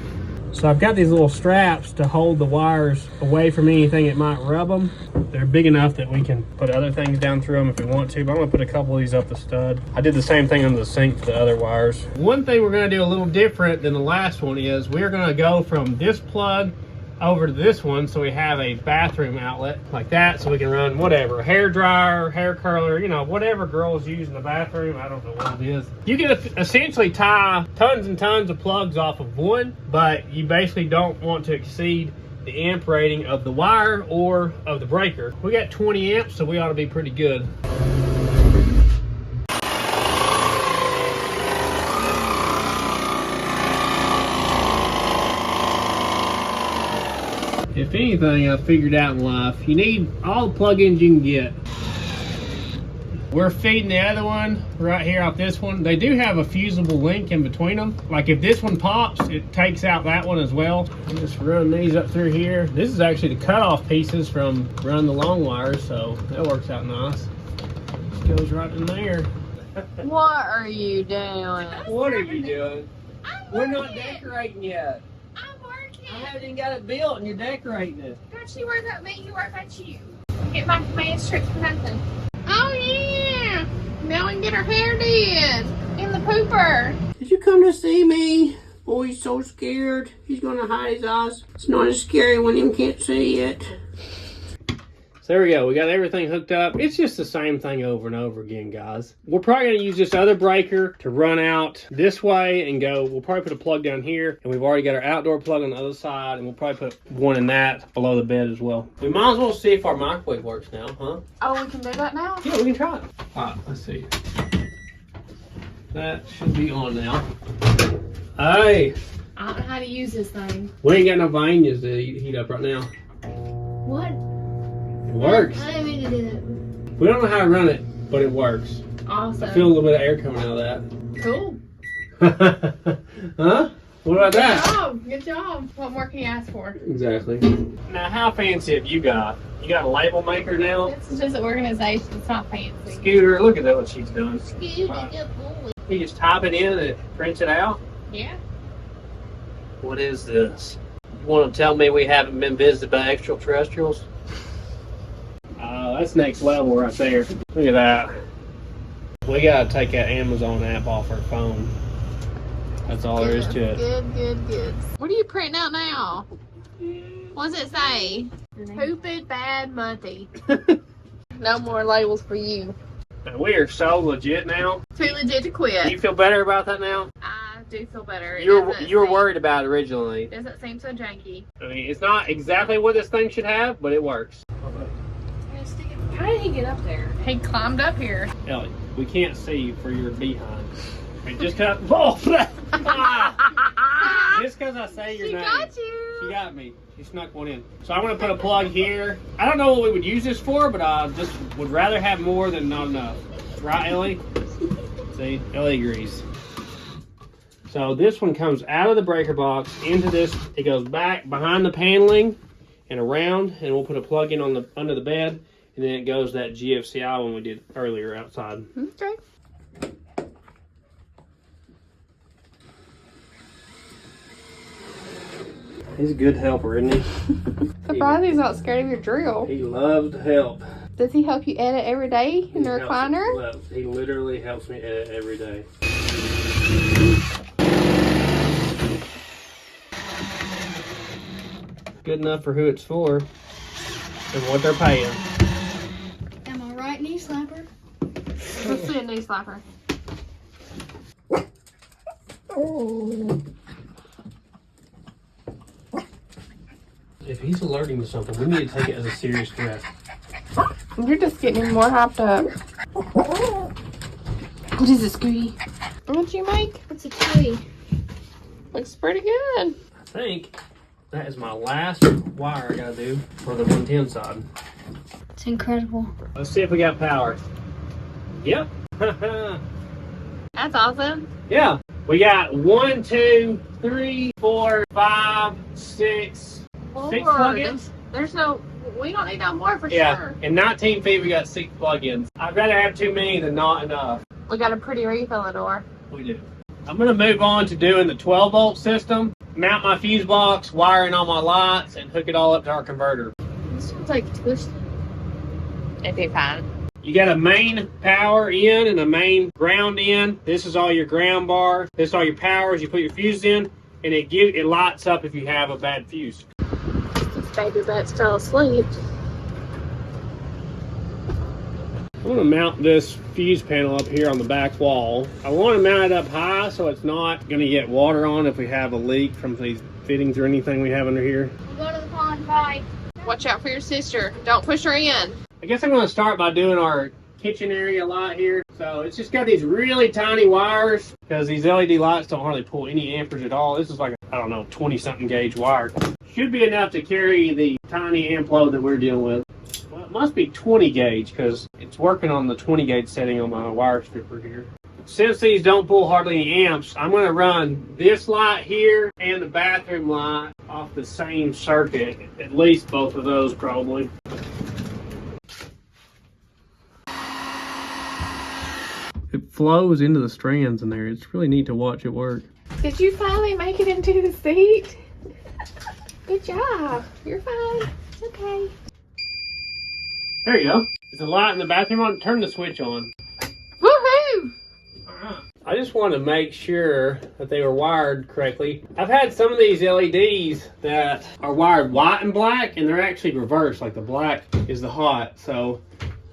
So I've got these little straps to hold the wires away from anything that might rub them. They're big enough that we can put other things down through them if we want to, but I'm gonna put a couple of these up the stud. I did the same thing under the sink for the other wires. One thing we're gonna do a little different than the last one is we're gonna go from this plug over to this one, so we have a bathroom outlet like that, so we can run whatever, hair dryer, hair curler, you know, whatever girls use in the bathroom. I don't know what it is. You can essentially tie tons and tons of plugs off of one, but you basically don't want to exceed the amp rating of the wire or of the breaker. We got 20 amps, so we ought to be pretty good. If anything, I've figured out in life, you need all the plug-ins you can get. We're feeding the other one right here off this one. They do have a fusible link in between them. Like if this one pops, it takes out that one as well. Just run these up through here. This is actually the cutoff pieces from running the long wires, so that works out nice. Just goes right in there. What are you doing? What are you doing? We're not decorating yet. I'm working. I haven't even got it built and you're decorating it. Don't you worry about me. You worry about you. Get my command strips for nothing. Oh yeah. Now we can get our hair did in the pooper. Did you come to see me? Oh, he's so scared. He's gonna hide his eyes. It's not as scary when he can't see it. So there we go. We got everything hooked up. It's just the same thing over and over again, guys. We're probably gonna use this other breaker to run out this way and go. We'll probably put a plug down here, and we've already got our outdoor plug on the other side, and we'll probably put one in that below the bed as well. We might as well see if our microwave works now, huh? Oh, we can do that now? Yeah, we can try it. All right, let's see. That should be on now. Hey, I don't know how to use this thing. we ain't got no vanillas to heat up right now. What? It works. I didn't mean to do that. We don't know how to run it, but it works. Awesome. I feel a little bit of air coming out of Cool. that. Huh? What about Good that? job. Good job. What more can you ask for? Exactly. Now, how fancy have you got? You got a label maker now? This is just an organization. It's not fancy. Scooter, look at that, what she's doing. Excuse me, good boy. You just type it in and it prints it out? Yeah. What is this? You want to tell me we haven't been visited by extraterrestrials? That's next level right there. Look at that. We gotta take that Amazon app off our phone. That's all there is to it. Good. What are you printing out now? What does it say? Pooped bad Monty. No more labels for you. We are so legit now. Too legit to Do quit. you feel better about that now? I do feel better. It You were doesn't worried about it originally. seem- Doesn't seem so janky. I mean, it's not exactly what this thing should have, but it works. How did he get up there? He climbed up here. Ellie, we can't see you for your behind. I mean, just cause just because I say your She name. got you. She got me. She snuck one in. So I'm gonna put a plug here. I don't know what we would use this for, but I just would rather have more than not enough. Right, Ellie? See, Ellie agrees. So this one comes out of the breaker box into this. It goes back behind the paneling and around, and we'll put a plug in on the under the bed, and then it goes that GFCI one we did earlier outside. Okay. He's a good helper, isn't he? Surprised he's not scared of your drill. He loves to help. Does he help you edit every day in the recliner? He literally helps me edit every day. Good enough for who it's for and what they're paying. Am I right, knee slapper? Let's see a knee slapper. If he's alerting to something, we need to take it as a serious threat. You're just getting him more hyped up. What is this, Scooty? What you make? It's a tree. Looks pretty good. I think that is my last wire I gotta do for the 110 side. It's incredible. Let's see if we got power. Yep. That's awesome. Yeah. We got 1, 2, 3, 4, 5, 6 plugins. There's no, we don't need no more for Yeah. sure. In 19 feet, we got 6 plugins. I'd rather have too many than not enough. We got a pretty refill door. We do. I'm gonna move on to doing the 12 volt system, mount my fuse box, wiring all my lights, and hook it all up to our converter. This one's like twisted. It'd be fine. You got a main power in and a main ground in. This is all your ground bar. This is all your powers. You put your fuse in, and it lights up if you have a bad fuse. This baby butt's fell asleep. I'm gonna mount this fuse panel up here on the back wall. I want to mount it up high so it's not gonna get water on if we have a leak from these fittings or anything we have under here. We'll go to the pond, bye. Watch out for your sister. Don't push her in. I guess I'm gonna start by doing our kitchen area light here. So it's just got these really tiny wires because these LED lights don't hardly pull any amperes at all. This is like, I don't know, 20 something gauge wire. Should be enough to carry the tiny amp load that we're dealing with. Well, it must be 20 gauge because it's working on the 20 gauge setting on my wire stripper here. Since these don't pull hardly any amps, I'm going to run this light here and the bathroom light off the same circuit. At least both of those probably. It flows into the strands in there. It's really neat to watch it work. Did you finally make it into the seat? Good job. You're fine. It's okay. There you go. Is the light in the bathroom on? Turn the switch on. Woohoo! I just wanted to make sure that they were wired correctly. I've had some of these LEDs that are wired white and black, and they're actually reversed. Like the black is the hot, so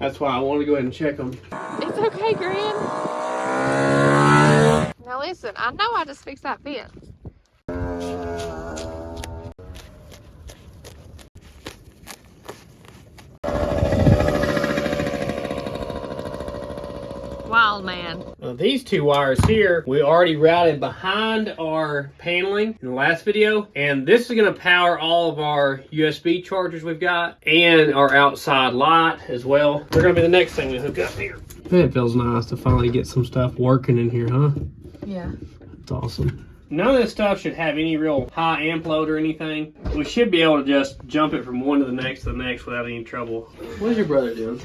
that's why I want to go ahead and check them. It's okay, Gran. Now listen, I know I just fixed that fence. Wild man. These two wires here, we already routed behind our paneling in the last video, and this is going to power all of our USB chargers we've got and our outside light as well. They're going to be the next thing we hook up here. It feels nice to finally get some stuff working in here, huh? Yeah. It's awesome. None of this stuff should have any real high amp load or anything. We should be able to just jump it from one to the next without any trouble. What's your brother doing?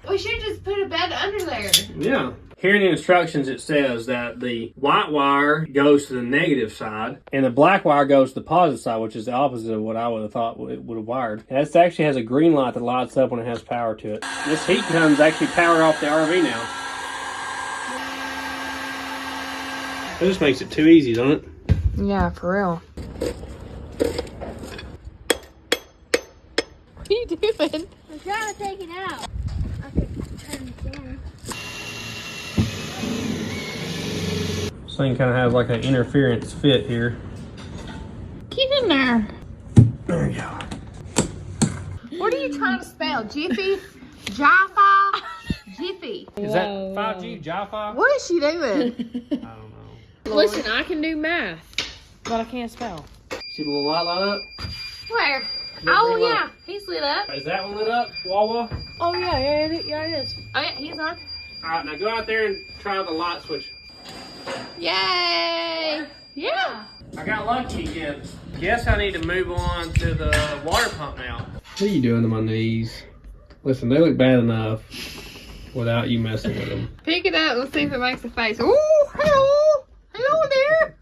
We should just put a bed under there. Yeah. Here in the instructions it says that the white wire goes to the negative side and the black wire goes to the positive side, which is the opposite of what I would have thought it would have wired. And this actually has a green light that lights up when it has power to it. This heat gun's actually powered off the RV now. It just makes it too easy, doesn't it? Yeah, for real. What are you doing? I'm trying to take it out. I could turn it down. This thing kind of has like an interference fit here. Get in there. There you go. What are you trying to spell? Jiffy? Jaffa? Jiffy. Is that 5G Jaffa? What is she doing? I don't know. Listen, I can do math, but I can't spell. See the little light up? Where? Yeah, Oh, pretty yeah. He's lit up. Is that one lit up, Wawa? Oh yeah, it is. Oh, yeah, he's on. Alright, now go out there and try the light switch. Yay! Yeah. I got lucky again. Guess I need to move on to the water pump now. What are you doing to my knees? Listen, they look bad enough without you messing with them. Pick it up. Let's see if it makes a face. Ooh, hello. Hello there.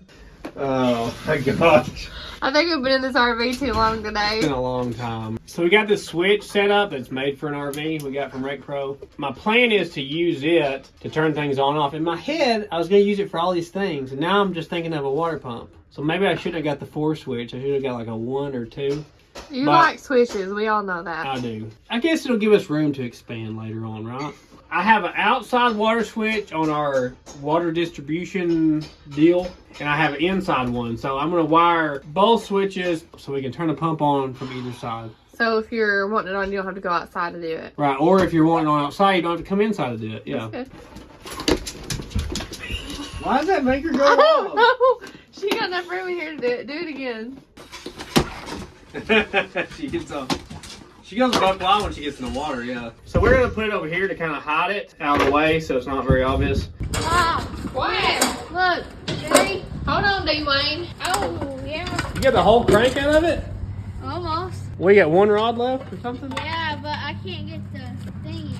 Oh my gosh. I think we've been in this RV too long today. It's been a long time. So we got this switch set up that's made for an RV we got from Rec Pro. My plan is to use it to turn things on and off. In my head, I was going to use it for all these things. And now I'm just thinking of a water pump. So maybe I shouldn't have got the 4 switch. I should have got like a 1 or 2. You But like switches. We all know that. I do. I guess it'll give us room to expand later on, right? I have an outside water switch on our water distribution deal, and I have an inside one. So I'm going to wire both switches so we can turn the pump on from either side. So if you're wanting it on, you don't have to go outside to do it. Right, or if you're wanting it on outside, you don't have to come inside to do it. Yeah. That's good. Why does that make her go I don't off? know. She got enough room in here to do it. Do it again. She goes buck wild when she gets in the water, yeah. So we're gonna put it over here to kind of hide it out of the way so it's not very obvious. Ah, quiet. Look, Jerry. Hold on, D-Wayne. Oh, yeah. You got the whole crank out of it? Almost. We got 1 rod left or something? Yeah, but I can't get the thingy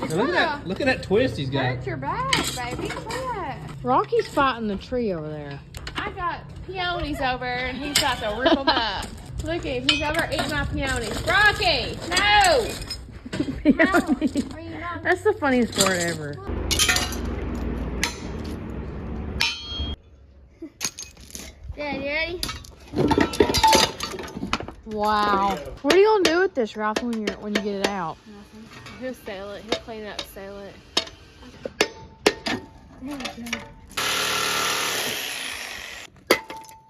off. Look at that twist he's got. Hurt your back, baby. Quit. Rocky's fighting the tree over there. I got peonies over and he's got to rip them up. Look at him. He's over eating my peonies. Rocky, no! That's the funniest word ever. Dad, you ready? Wow. What are you gonna do with this, Ralph, when you get it out? He'll sell it. He'll clean it up, sell it.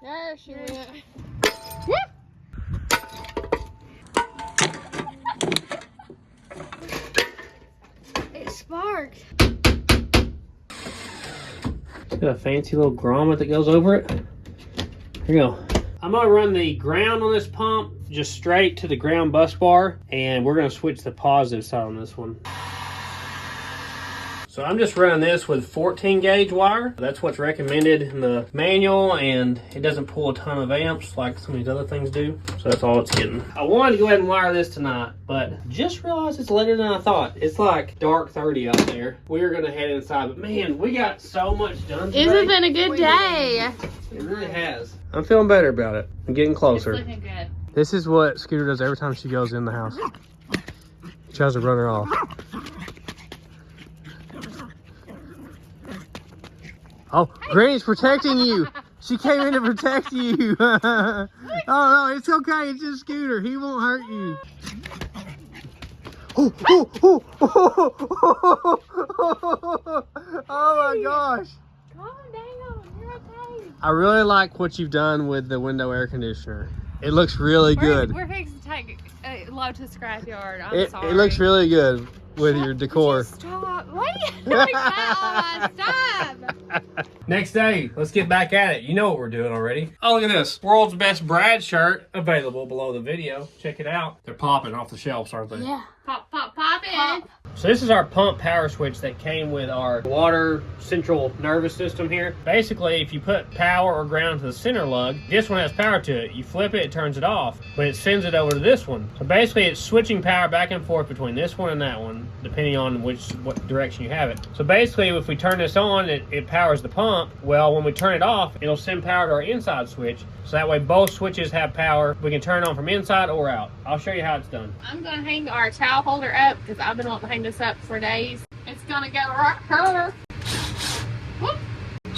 There she went. It sparked. It's got a fancy little grommet that goes over it. Here you go. I'm gonna run the ground on this pump just straight to the ground bus bar, and we're gonna switch the positive side on this one. So I'm just running this with 14 gauge wire. That's what's recommended in the manual, and it doesn't pull a ton of amps like some of these other things do. So that's all it's getting. I wanted to go ahead and wire this tonight, but just realized it's later than I thought. It's like dark 30 out there. We were gonna head inside, but man, we got so much done today. It's been a good day. It really has. I'm feeling better about it. I'm getting closer. It's looking good. This is what Scooter does every time she goes in the house. She tries to run her off. Oh, Granny's protecting you. She came in to protect you. Oh no, it's okay. It's just Scooter. He won't hurt you. Oh, oh, oh, oh, oh my gosh. Calm down. You're okay. I really like what you've done with the window air conditioner. It looks really good. We're fixing to take a load to the scrapyard. I'm sorry. It looks really good with your decor. Stop. Why are you doing that? Stop. Next day, let's get back at it. You know what we're doing already. Oh, look at this. World's Best Brad shirt available below the video. Check it out. They're popping off the shelves, aren't they? Yeah. Pop, pop, pop it. So this is our pump power switch that came with our water central nervous system here. Basically, if you put power or ground to the center lug, this one has power to it. You flip it, it turns it off, but it sends it over to this one. So basically, it's switching power back and forth between this one and that one, depending on what direction you have it. So basically, if we turn this on, it powers the pump. Well, when we turn it off, it'll send power to our inside switch. So that way both switches have power. We can turn it on from inside or out. I'll show you how it's done. I'm going to hang our towel holder up because I've been wanting to hang this up for days. It's going to go right here. Whoop. Look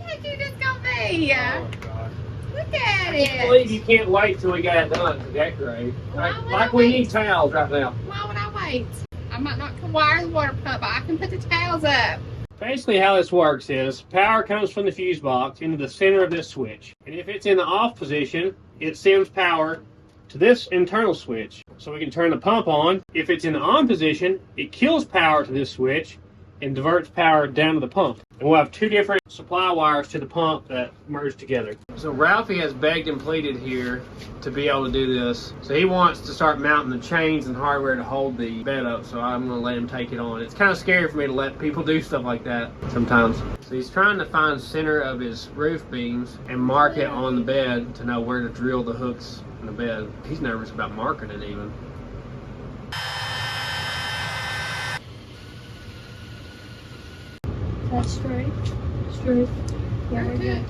how cute it's going to be. Oh, gosh. Look at I can't it. believe you can't wait till we got it done to decorate. Like we need towels right now. Why would I wait? I might not can wire the water pump, but I can put the towels up. Basically how this works is power comes from the fuse box into the center of this switch. And if it's in the off position, it sends power to this internal switch. So we can turn the pump on. If it's in the on position, it kills power to this switch and diverts power down to the pump. And we'll have two different supply wires to the pump that merge together. So Ralphie has begged and pleaded here to be able to do this. So he wants to start mounting the chains and hardware to hold the bed up, so I'm gonna let him take it on. It's kind of scary for me to let people do stuff like that sometimes. So he's trying to find center of his roof beams and mark it on the bed to know where to drill the hooks in the bed. He's nervous about marking it even. That's straight. Straight. Very good.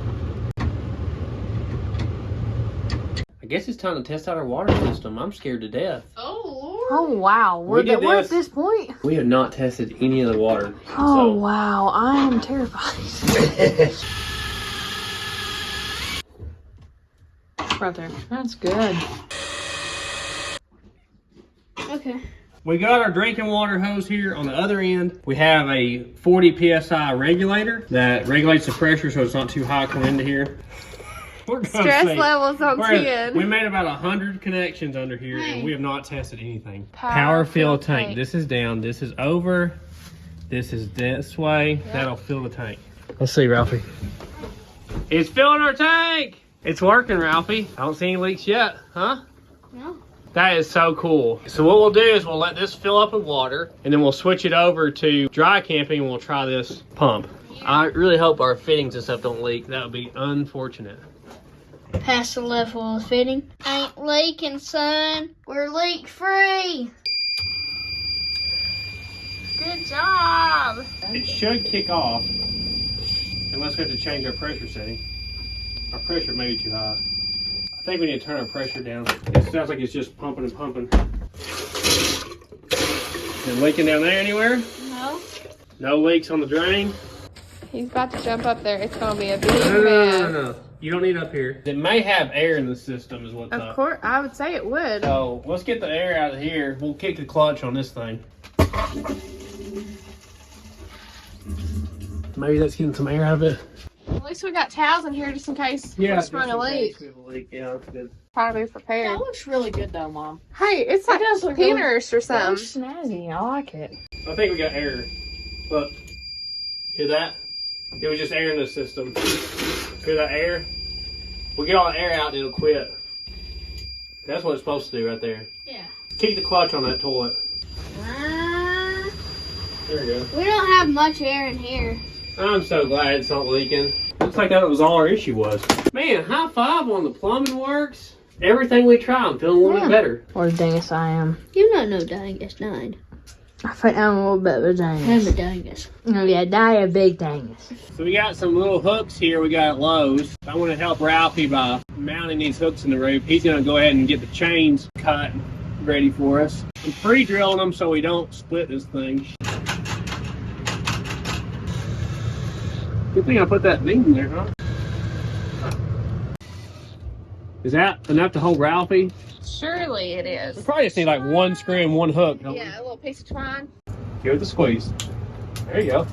I guess it's time to test out our water system. I'm scared to death. Oh, Lord. Oh wow, we're at this point. We have not tested any of the water. Oh wow, I am terrified. Right there. That's good. Okay. We got our drinking water hose here on the other end. We have a 40 PSI regulator that regulates the pressure so it's not too high coming into here. Stress levels on 10. We made about 100 connections under here and we have not tested anything. Power Power fill fill tank. tank. This is down, this is over, this is this way. Yep. That'll fill the tank. Let's see, Ralphie. It's filling our tank. It's working, Ralphie. I don't see any leaks yet, huh? No. That is so cool. So what we'll do is we'll let this fill up with water and then we'll switch it over to dry camping and we'll try this pump. I really hope our fittings and stuff don't leak. That would be unfortunate. Past the level of fitting. Ain't leaking, son. We're leak free. Good job. It should kick off unless we have to change our pressure setting. Our pressure may be too high. I think we need to turn our pressure down. It sounds like it's just pumping and pumping. Is it leaking down there anywhere? No. No leaks on the drain? He's about to jump up there. It's going to be a big No. mess. You don't need up here. It may have air in the system is what's up. Of course, I would say it would. So let's get the air out of here. We'll kick the clutch on this thing. Maybe that's getting some air out of it. At least we got towels in here just in case we just run a leak. Yeah, that's good. Try to be prepared. That looks really good though, Mom. Hey, it's like does look really- peaners or That looks something. snazzy. I like it. I think we got air. Look. Hear that? It was just air in the system. Hear that air? We get all the air out and it'll quit. That's what it's supposed to do right there. Yeah. Kick the clutch on that toilet. There we go. We don't have much air in here. I'm so glad it's not leaking. Looks like that was all our issue was. Man, high five on the plumbing works. Everything we try, I'm feeling a little bit better. What a dingus I am. You're not no dingus, nine. I think I'm a little bit of a I'm dingus. a dingus. Oh yeah, die a big dingus. So we got some little hooks here we got at Lowe's. I want to help Ralphie by mounting these hooks in the roof. He's going to go ahead and get the chains cut ready for us. I'm pre-drilling them so we don't split this thing. Good thing I put that beam in there, huh? Is that enough to hold Ralphie? Surely it is. We probably just need like one screw and one hook. Yeah, a little piece of twine. Give it the squeeze. There you go.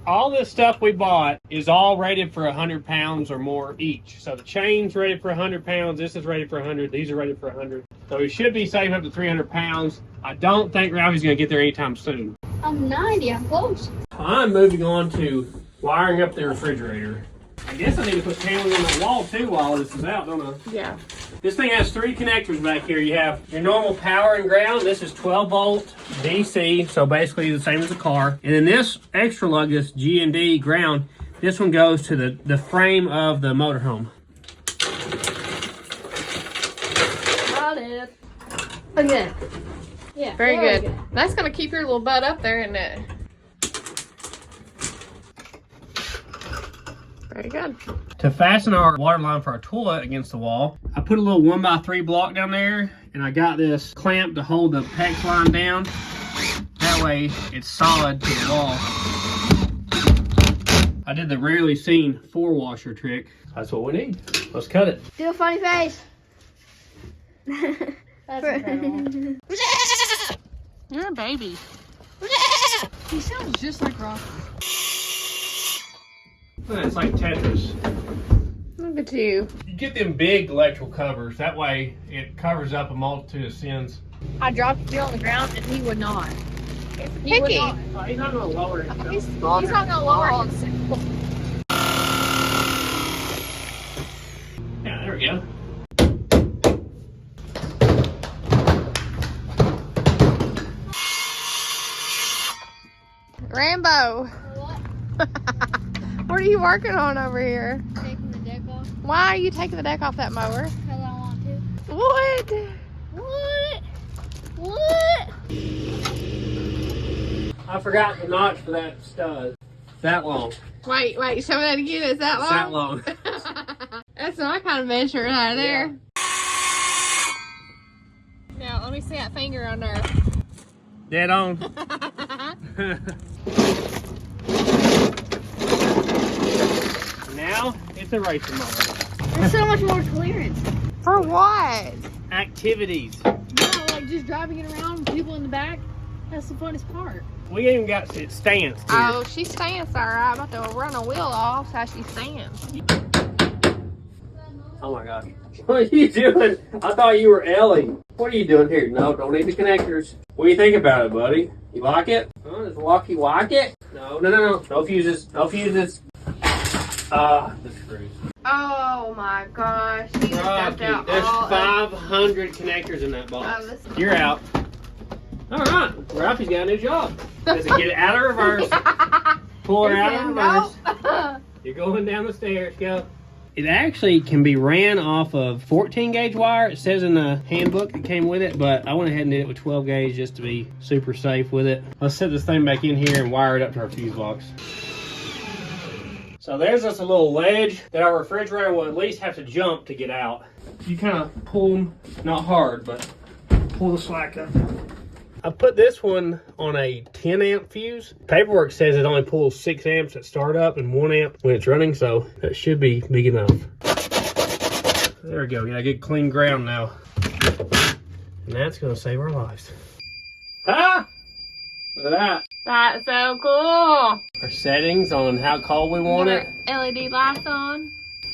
All this stuff we bought is all rated for 100 pounds or more each. So the chain's rated for 100 pounds. This is rated for 100. These are rated for 100. So we should be safe up to 300 pounds. I don't think Ralphie's going to get there anytime soon. I'm 90, I'm close. I'm moving on to wiring up the refrigerator. I guess I need to put panels on the wall too while this is out, don't I? Yeah. This thing has 3 connectors back here. You have your normal power and ground. This is 12 volt DC, so basically the same as a car. And then this extra lug, this G&D ground, this one goes to the frame of the motorhome. Got it. Okay. Yeah. Very there we good. go. That's going to keep your little butt up there, isn't it? Very good. To fasten our water line for our toilet against the wall, I put a little 1x3 block down there, and I got this clamp to hold the PEX line down. That way it's solid to the wall. I did the rarely seen 4-washer trick. That's what we need. Let's cut it. Do a funny face. That's incredible. You're a baby. He sounds just like Ross. It's like Tetris. Look at you. You get them big electrical covers. That way it covers up a multitude of sins. I dropped you on the ground and he would not. He would Picky. not. Oh, he's not going to lower it. He's not going to lower himself. Yeah, there we go. Rambo. What are you working on over here? Taking the deck off Why are you taking the deck off that mower? because I want to. What? What? I forgot the notch for that stud. That long. Wait, show me that again. Is that It's that long. That's my kind of measure right there. Now, let me see that finger on there. Dead on. Now it's a racing mower. There's so much more clearance. For what? Activities. No, like just driving it around with people in the back. That's the funnest part. We even got it stance here. Oh, she stands all right. I'm about to run a wheel off. That's how she stands. Oh my gosh. What are you doing? I thought you were Ellie. What are you doing here? No, don't need the connectors. What do you think about it, buddy? You like it? Oh, does Walkie like it? No. No fuses. No fuses. The screws. Oh my gosh. She just dumped Rocky, out there's all 500 connectors in that box. this. You're out. All right. Ralphie's got a new job. Does it get it out of reverse? Pull her out of reverse. Nope. You're going down the stairs. Go. It actually can be ran off of 14 gauge wire. It says in the handbook that came with it, but I went ahead and did it with 12 gauge just to be super safe with it. Let's set this thing back in here and wire it up to our fuse box. So there's just a little ledge that our refrigerator will at least have to jump to get out. You kind of pull them, not hard, but pull the slack up. I put this one on a 10 amp fuse. Paperwork says it only pulls 6 amps at startup and 1 amp when it's running, so that should be big enough. There we go, got a good clean ground now. And that's gonna save our lives. Ah! Look at that. That's so cool. Our settings on how cold we want it. LED lights on.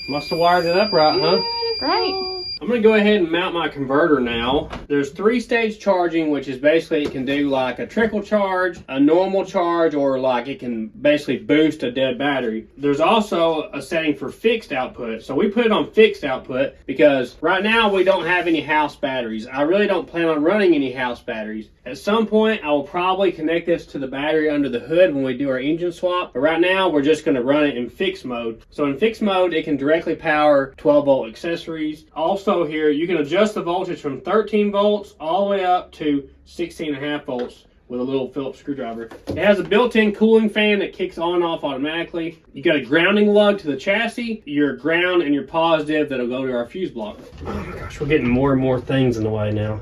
Must have wired it up right, huh? Great. I'm gonna go ahead and mount my converter now. There's 3-stage charging, which is basically it can do like a trickle charge, a normal charge, or like it can basically boost a dead battery. There's also a setting for fixed output. So we put it on fixed output because right now we don't have any house batteries. I really don't plan on running any house batteries. At some point, I will probably connect this to the battery under the hood when we do our engine swap. But right now, we're just gonna run it in fixed mode. So in fixed mode, it can directly power 12 volt accessories. Also here, you can adjust the voltage from 13 volts all the way up to 16.5 volts with a little Phillips screwdriver. It has a built-in cooling fan that kicks on and off automatically. You got a grounding lug to the chassis, your ground and your positive that'll go to our fuse block. Oh my gosh, we're getting more and more things in the way now.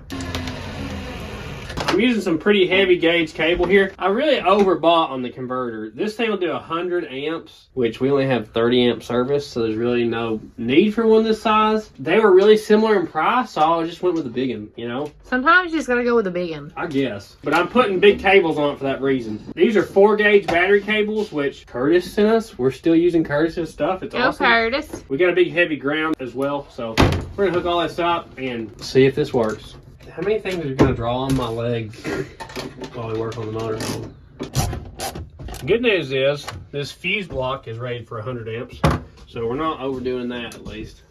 I'm using some pretty heavy gauge cable here. I really overbought on the converter. This thing will do 100 amps, which we only have 30 amp service, so there's really no need for one this size. They were really similar in price, so I just went with the big one, you know? Sometimes you just gotta go with the big one. I guess. But I'm putting big cables on it for that reason. These are 4-gauge battery cables, which Curtis sent us. We're still using Curtis's stuff. It's awesome. Curtis. We got a big heavy ground as well, so we're gonna hook all this up and see if this works. How many things are gonna draw on my legs while we work on the motorhome? Good news is this fuse block is rated for 100 amps, so we're not overdoing that at least.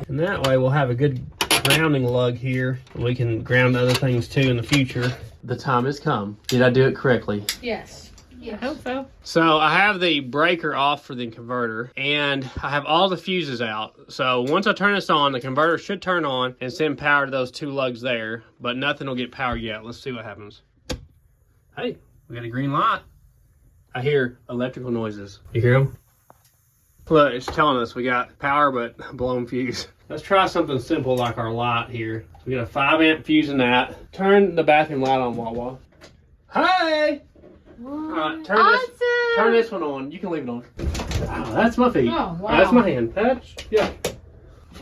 And that way we'll have a good grounding lug here. We can ground other things too in the future. The time has come. Did I do it correctly? Yes. I hope so. So I have the breaker off for the converter, and I have all the fuses out. So once I turn this on, the converter should turn on and send power to those 2 lugs there, but nothing will get power yet. Let's see what happens. Hey, we got a green light. I hear electrical noises. You hear them? Look, it's telling us we got power, but blown fuse. Let's try something simple like our light here. We got a 5 amp fuse in that. Turn the bathroom light on, Wawa. Hey! Alright, turn this one on. You can leave it on. Oh, that's my feet. Oh, wow. That's my hand. Yeah.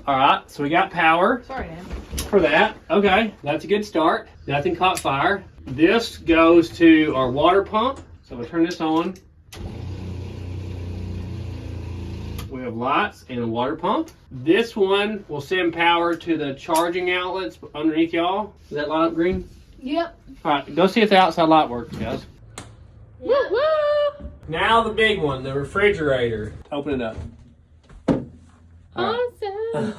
Alright, so we got power. Sorry, Dan. For that. Okay, that's a good start. Nothing caught fire. This goes to our water pump. So we'll turn this on. We have lights and a water pump. This one will send power to the charging outlets underneath y'all. Does that light up green? Yep. Alright, go see if the outside light works, guys. Woo woo! Now the big one, the refrigerator. Open it up. Awesome.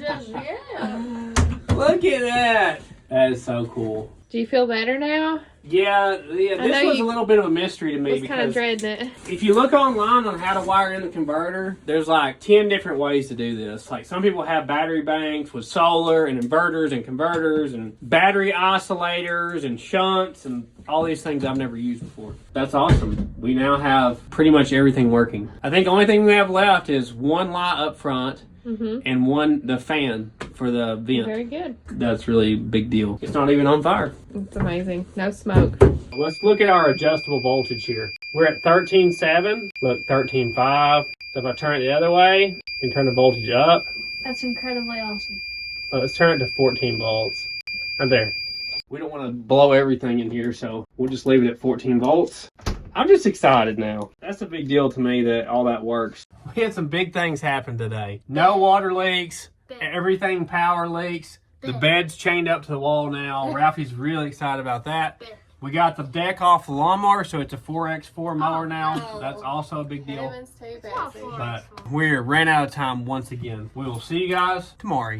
Yeah. Look at that. That is so cool. Do you feel better now? Yeah, this was a little bit of a mystery to me I was kind of because dreading it. if you look online on how to wire in the converter, there's like 10 different ways to do this. Like some people have battery banks with solar and inverters and converters and battery isolators and shunts and all these things I've never used before. That's awesome. We now have pretty much everything working. I think the only thing we have left is one light up front and the fan for the vent. Very good. That's really a big deal. It's not even on fire. It's amazing. No smoke. Let's look at our adjustable voltage here. We're at 13.7. Look, 13.5. So if I turn it the other way, I can turn the voltage up. That's incredibly awesome. Let's turn it to 14 volts. Right there. We don't want to blow everything in here, so we'll just leave it at 14 volts. I'm just excited now. That's a big deal to me that all that works. We had some big things happen today. No water leaks. Everything power leaks. The bed's chained up to the wall now. Ralphie's really excited about that. We got the deck off the lawnmower, so it's a 4x4 mower now. That's also a big deal. Heaven's too bad. But we're ran out of time once again. We will see you guys tomorrow.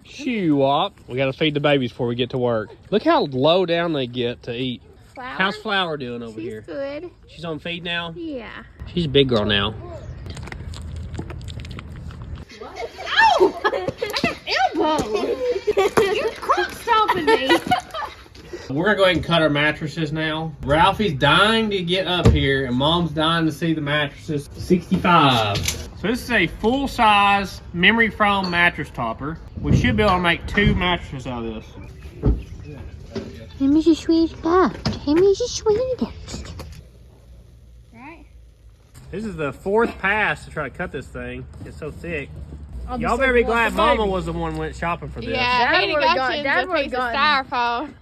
Shoo up. We gotta feed the babies before we get to work. Look how low down they get to eat. Flower? How's Flower doing over here? She's good. She's on feed now? Yeah. She's a big girl now. Ow! I got elbow. You're crook stomping me. We're gonna go ahead and cut our mattresses now. Ralphie's dying to get up here and Mom's dying to see the mattresses. 65. So this is a full-size memory foam mattress topper. We should be able to make 2 mattresses out of this. Him is a sweetest. Him is a sweetest. Right? This is the 4th pass to try to cut this thing. It's so thick. Y'all better be glad Mama was the one who went shopping for this. Yeah, Dad Katie would've got you Dad a would've piece of styrofoam.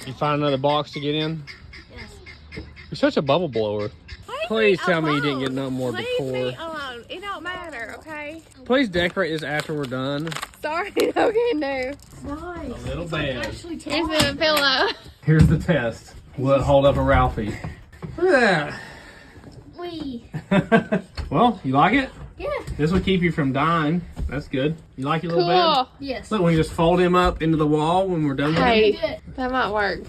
You find another box to get in? Yes. You're such a bubble blower. Please tell me you didn't get no more Leave before. me alone. It don't matter, okay? Please decorate this after we're done. Sorry. Okay, no. Nice. A little bad. Here's the pillow. Here's the test. Will it hold up a Ralphie? Wee. Well, you like it? Yeah. This will keep you from dying. That's good. You like your little Cool. bed? Yes. Look, we just fold him up into the wall when we're done with him. Hey, that might work.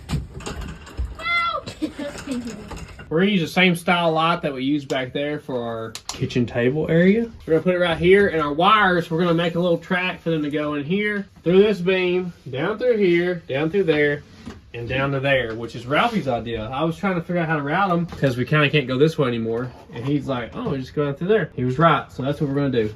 We're gonna use the same style light that we used back there for our kitchen table area. We're gonna put it right here, and our wires, we're gonna make a little track for them to go in here, through this beam, down through here, down through there, and down to there, which is Ralphie's idea. I was trying to figure out how to route them because we kind of can't go this way anymore. And he's like, oh, we just go down through there. He was right, so that's what we're gonna do.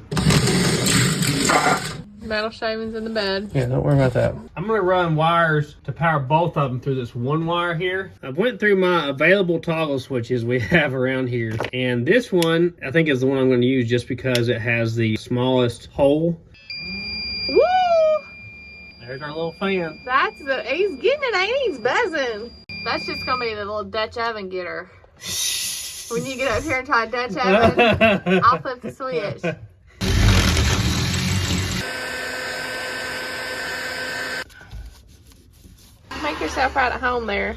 Metal shavings in the bed. Yeah, don't worry about that. I'm gonna run wires to power both of them through this one wire here. I went through my available toggle switches we have around here. And this one, I think is the one I'm gonna use just because it has the smallest hole. Woo! There's our little fan. That's the, he's getting it, ain't he? He's buzzing. That's just gonna be the little Dutch oven getter. When you get up here and try a Dutch oven, I'll flip the switch. Make yourself right at home there.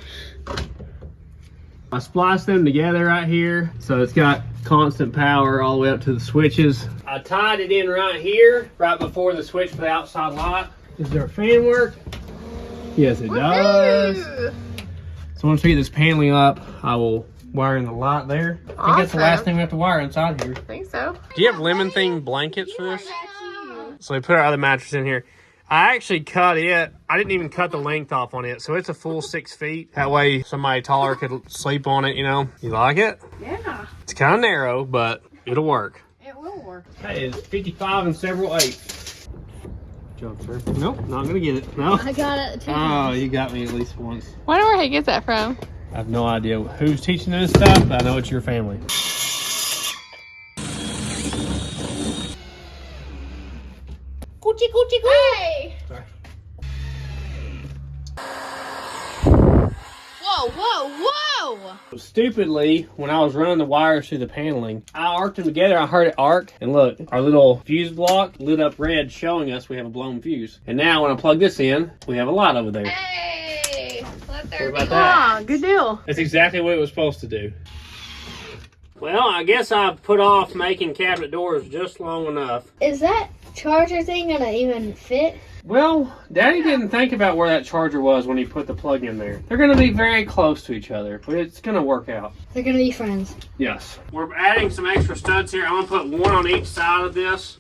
I spliced them together right here, so it's got constant power all the way up to the switches. I tied it in right here, right before the switch for the outside light. Does our fan work? Yes, it does. So once we get this paneling up, I will wire in the light there. I think that's the last thing we have to wire inside here. I think so. Do you have lemon theme blankets for this? So we put our other mattress in here. I actually cut it. I didn't even cut the length off on it. So it's a full 6 feet. That way somebody taller could sleep on it, you know. You like it? Yeah. It's kind of narrow, but it'll work. It will work. That is 55 and several eighths. Jump, sir. Nope, not gonna get it. No. I got it. Oh, you got me at least once. Wonder where he gets that from. I have no idea who's teaching this stuff, but I know it's your family. Coochie, coochie, coochie. Hey! Sorry. Whoa, whoa, whoa! Stupidly, when I was running the wires through the paneling, I arced them together. I heard it arc, and look, our little fuse block lit up red, showing us we have a blown fuse. And now when I plug this in, we have a light over there. Hey! Let there What be about that? Ah, good deal. That's exactly what it was supposed to do. Well, I guess I put off making cabinet doors just long enough. Is that charger thing gonna even fit? Well, Daddy didn't think about where that charger was when he put the plug in there. They're going to be very close to each other, but it's going to work out. They're gonna be friends. Yes. We're adding some extra studs here. I'm going to put one on each side of this.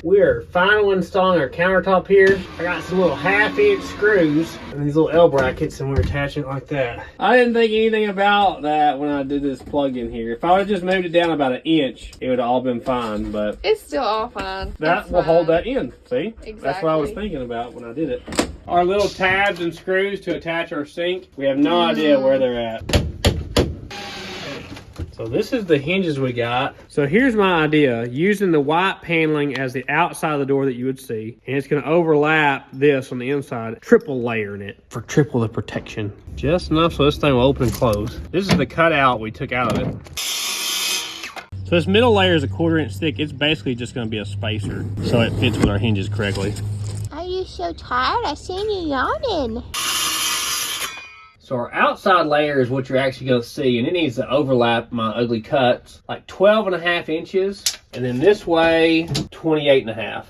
We're finally installing our countertop here. I got some little 1/2-inch screws and these little L brackets, and we're attaching it like that. I didn't think anything about that when I did this plug in here. If I would have just moved it down about 1 inch, it would have all been fine, but It's still all fine. that It's will hold fine. that in. See? That's what I was Exactly. thinking about when I did it. Our little tabs and screws to attach our sink, we have no idea where they're at. So this is the hinges we got. So here's my idea, using the white paneling as the outside of the door that you would see, and it's gonna overlap this on the inside, triple layering it for triple the protection. Just enough so this thing will open and close. This is the cutout we took out of it. So this middle layer is a 1/4 inch thick. It's basically just gonna be a spacer, so it fits with our hinges correctly. Are you so tired? I seen you yawning. So our outside layer is what you're actually going to see, and it needs to overlap my ugly cuts, like 12.5 inches, and then this way, 28.5.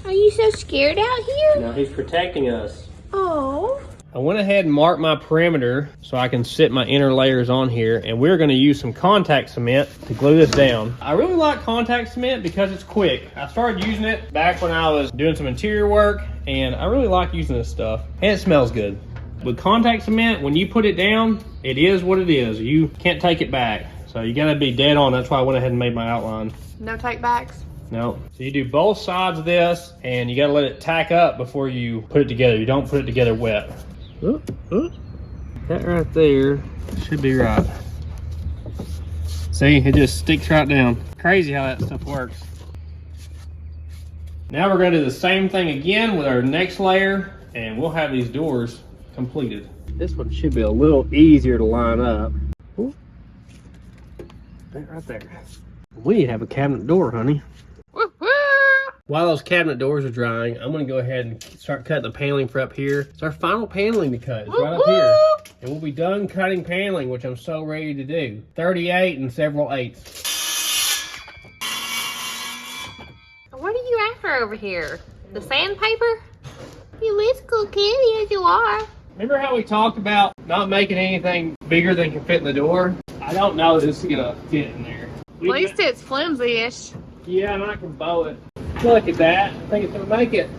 Are you so scared out here? Now he's protecting us. Oh. I went ahead and marked my perimeter so I can sit my inner layers on here, and we're going to use some contact cement to glue this down. I really like contact cement because it's quick. I started using it back when I was doing some interior work, and I really like using this stuff, and it smells good. With contact cement, when you put it down, it is what it is. You can't take it back, so you got to be dead on. That's why I went ahead and made my outline. No take backs? No. So you do both sides of this, and you got to let it tack up before you put it together. You don't put it together wet. That right there should be right. See, it just sticks right down. Crazy how that stuff works. Now we're going to do the same thing again with our next layer, and we'll have these doors completed. This one should be a little easier to line up. Ooh. That right there. We need to have a cabinet door, honey. While those cabinet doors are drying, I'm going to go ahead and start cutting the paneling for up here. It's our final paneling to cut. It's right up here. And we'll be done cutting paneling, which I'm so ready to do. 38 and several eighths. What are you after over here? The sandpaper? You little kitty as you are. Remember how we talked about not making anything bigger than can fit in the door? I don't know that this is going to fit in there. At least it's flimsy-ish. Yeah, and I can bow it. Look at that. I think it's going to make it.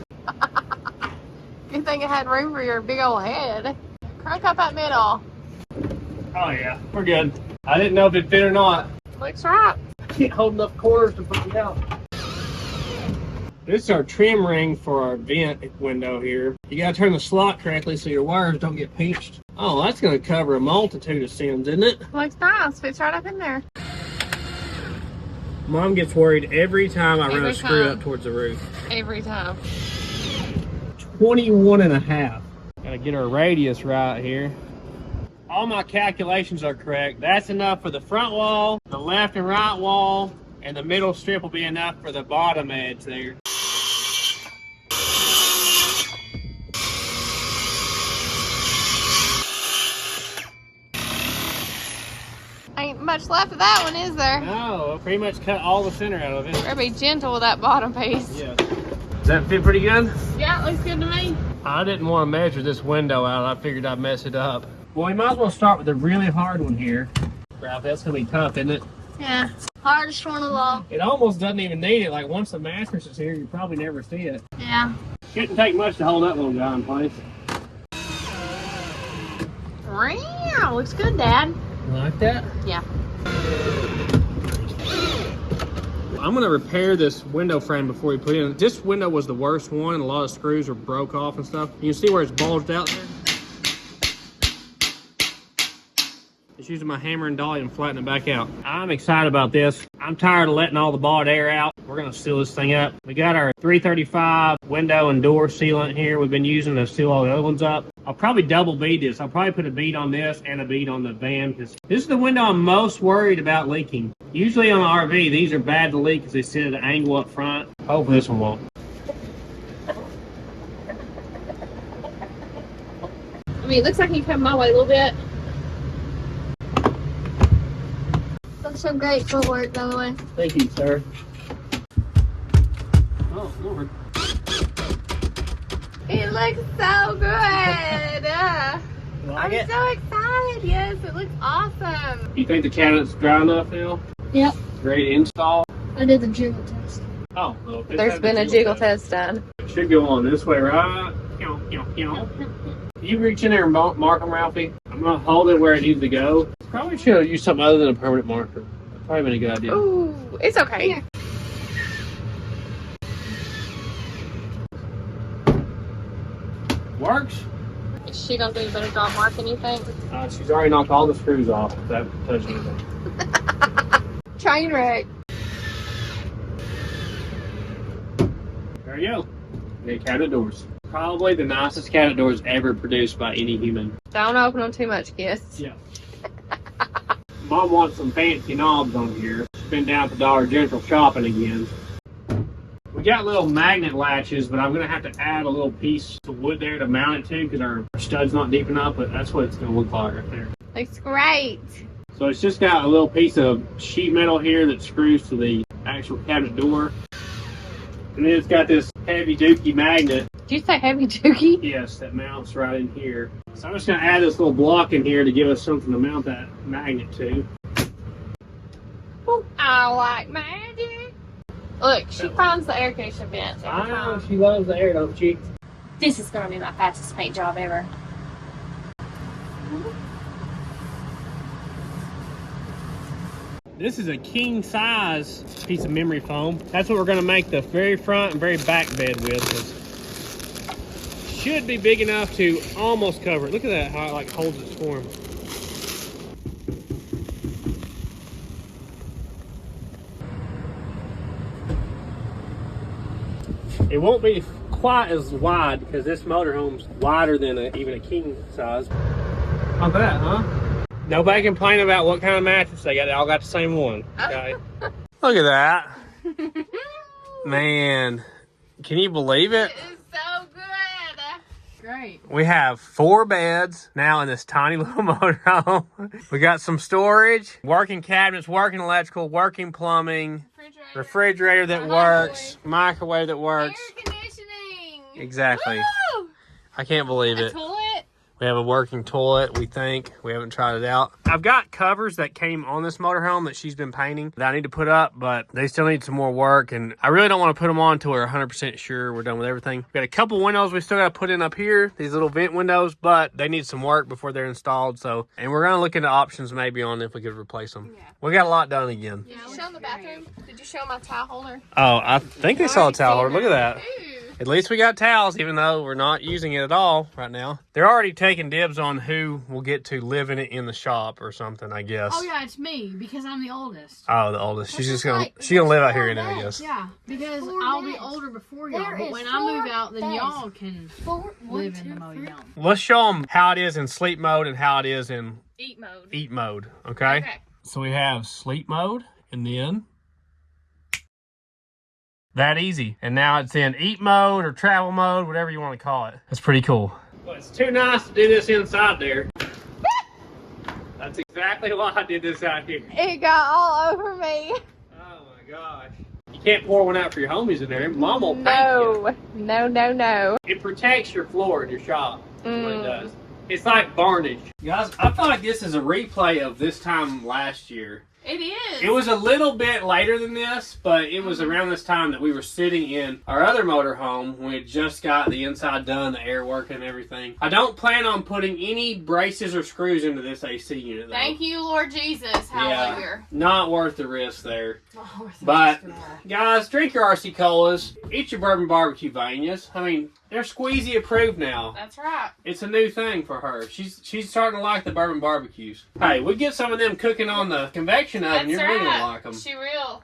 Good thing it had room for your big old head. Crank up that middle. Oh yeah, we're good. I didn't know if it fit or not. Looks right. I can't hold enough corners to find out. This is our trim ring for our vent window here. You gotta turn the slot correctly so your wires don't get pinched. Oh, that's gonna cover a multitude of sins, isn't it? Looks nice. Fits right up in there. Mom gets worried every time I run Every a screw time. up towards the roof. Every time. 21 and a half. Gotta get our radius right here. All my calculations are correct. That's enough for the front wall, the left and right wall, and the middle strip will be enough for the bottom edge there. Ain't much left of that one, is there? No, I pretty much cut all the center out of it. Better be gentle with that bottom piece. Yes. Does that fit pretty good? Yeah, it looks good to me. I didn't want to measure this window out. I figured I'd mess it up. Well, we might as well start with the really hard one here. Ralph, that's going to be tough, isn't it? Yeah. Hardest one of all. It almost doesn't even need it. Like, once the mattress is here, you probably never see it. Yeah. Shouldn't take much to hold that little guy in place. Wow, looks good, Dad. You like that? Yeah. I'm going to repair this window frame before we put it in. This window was the worst one, and a lot of screws were broke off and stuff. You can see where it's bulged out there? Just using my hammer and dolly and flatten it back out. I'm excited about this. I'm tired of letting all the bought air out. We're gonna seal this thing up. We got our 335 window and door sealant here. We've been using to seal all the other ones up. I'll probably double bead this. I'll probably put a bead on this and a bead on the van, because this is the window I'm most worried about leaking. Usually on an RV, these are bad to leak because they sit at an angle up front. Hopefully this one won't. I mean, it looks like you come my way a little bit. That's some great footwork, by the way. Thank you, sir. Oh, Lord. It looks so good. Like I'm it? so excited. Yes, it looks awesome. You think the cabinet's dry enough now? Yep. Ready to install? I did the jiggle test. Oh, well, if it's There's had been the a jiggle test done. It should go on this way, right? You reach in there and mark them, Ralphie. I'm going to hold it where it needs to go. Probably should have used something other than a permanent marker. That's probably been a good idea. Ooh, it's okay. Here. Works. Is she gonna do a better job marking, you think? She's already knocked all the screws off. If that touches anything. Train wreck. There you go. The cabinet doors. Probably the nicest cabinet doors ever produced by any human. Don't open them too much, kids. Yeah. Mom wants some fancy knobs on here. She's been down to Dollar General shopping again. We got little magnet latches, but I'm going to have to add a little piece of wood there to mount it to because our stud's not deep enough, but that's what it's going to look like right there. Looks great. So it's just got a little piece of sheet metal here that screws to the actual cabinet door. And then it's got this heavy dookie magnet. Did you say heavy dookie? Yes, that mounts right in here. So I'm just going to add this little block in here to give us something to mount that magnet to. I like magic. Look, she finds the air conditioner vents every I know, time. she loves the air, don't she? This is gonna be my fastest paint job ever. This is a king size piece of memory foam. That's what we're gonna make the very front and very back bed with. Should be big enough to almost cover it. Look at that, how it like holds its form. It won't be quite as wide because this motorhome's wider than even a king size. Not bad, huh? Nobody complain about what kind of mattress they got. They all got the same one. Okay. Look at that. Man, can you believe it? It's so good. Great. We have 4 beds now in this tiny little motorhome. We got some storage, working cabinets, working electrical, working plumbing, refrigerator that works, microwave that works. Air conditioning. Exactly. Woo! I can't believe A it. toilet. We have a working toilet, we think. We haven't tried it out. I've got covers that came on this motorhome that she's been painting that I need to put up, but they still need some more work, and I really don't want to put them on until we're 100% sure we're done with everything. We've got a couple windows we still got to put in up here, these little vent windows, but they need some work before they're installed, so, and we're going to look into options maybe on if we could replace them. Yeah. We got a lot done again. Did you show them the bathroom? Did you show them my towel holder? Oh, I think they saw a towel holder. Look at that. Ooh. At least we got towels, even though we're not using it at all right now. They're already taking dibs on who will get to live in it in the shop or something, I guess. Oh yeah, it's me because I'm the oldest. Oh, the oldest. She's just gonna live out here in it, I guess. Yeah, because I'll be older before y'all. But when I move out, then y'all can live in the motorhome. Let's show them how it is in sleep mode and how it is in Eat mode. eat mode. Okay. So we have sleep mode, and then that easy. And now it's in eat mode or travel mode, whatever you want to call it. That's pretty cool. Well, it's too nice to do this inside there. That's exactly why I did this out here. It got all over me. Oh my gosh. You can't pour one out for your homies in there. Mom will paint you. No. It protects your floor in your shop. That's what it does. It's like varnish. Guys, I feel like this is a replay of this time last year. It is. It was a little bit later than this, but it was around this time that we were sitting in our other motorhome. We had just got the inside done, the air working and everything. I don't plan on putting any braces or screws into this AC unit, though. Thank you, Lord Jesus. Hallelujah. Yeah, not worth the risk there. But, guys, drink your RC Colas. Eat your bourbon barbecue Vanias. I mean, they're squeezy approved now. That's right. It's a new thing for her. She's starting to like the bourbon barbecues. Hey, we get some of them cooking on the convection oven. You're really gonna like them. She real.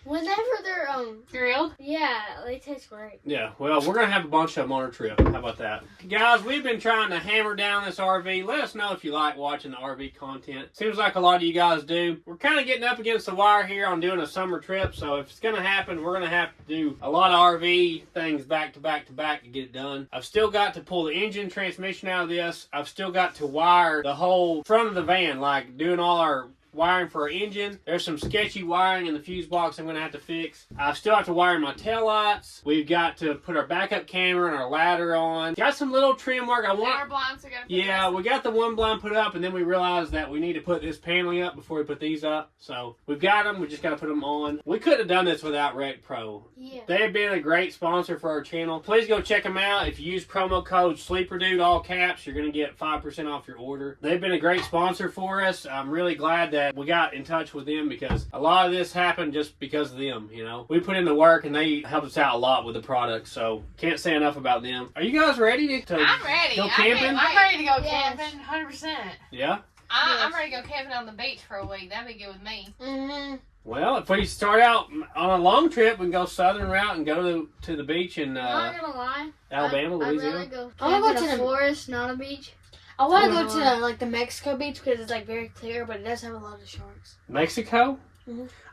Whenever they're Grilled? yeah, they taste great. Yeah, well, we're gonna have a bunch of them on our trip. How about that? Guys, we've been trying to hammer down this RV. Let us know if you like watching the RV content. Seems like a lot of you guys do. We're kind of getting up against the wire here on doing a summer trip, so if it's gonna happen, we're gonna have to do a lot of RV things back to back to back to get it done. I've still got to pull the engine transmission out of this. I've still got to wire the whole front of the van, like doing all our wiring for our engine. There's some sketchy wiring in the fuse box I'm going to have to fix. I still have to wire my taillights. We've got to put our backup camera and our ladder on. Got some little trim work. Our blinds are yeah, we got the one blind put up, and then we realized that we need to put this paneling up before we put these up. So we've got them. We just got to put them on. We couldn't have done this without Rec Pro. Yeah. They have been a great sponsor for our channel. Please go check them out. If you use promo code SleeperDude, all caps, you're going to get 5% off your order. They've been a great sponsor for us. I'm really glad that we got in touch with them because a lot of this happened just because of them, you know. We put in the work and they helped us out a lot with the product, so can't say enough about them. Are you guys ready to I'm ready. go camping? I'm ready to go camping, 100%. Yeah? I'm ready to go camping on the beach for a week. That'd be good with me. Well, if we start out on a long trip, we can go southern route and go to the beach in I'm not gonna lie. Alabama, Louisiana. I want to go to the forest, not a beach. I want to go to like the Mexico beach because it's like very clear, but it does have a lot of sharks. Mexico?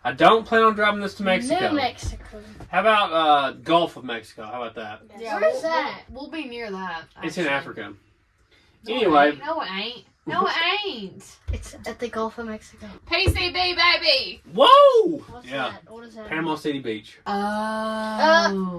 I don't plan on driving this to Mexico. New Mexico. How about Gulf of Mexico? How about that? Yeah, Where's that? We'll be near that. It's in Africa. No, Anyway. No, it ain't. No, it ain't. It's at the Gulf of Mexico. PCB, baby. Whoa! What's Yeah. that? What is that? Panama City Beach. Oh.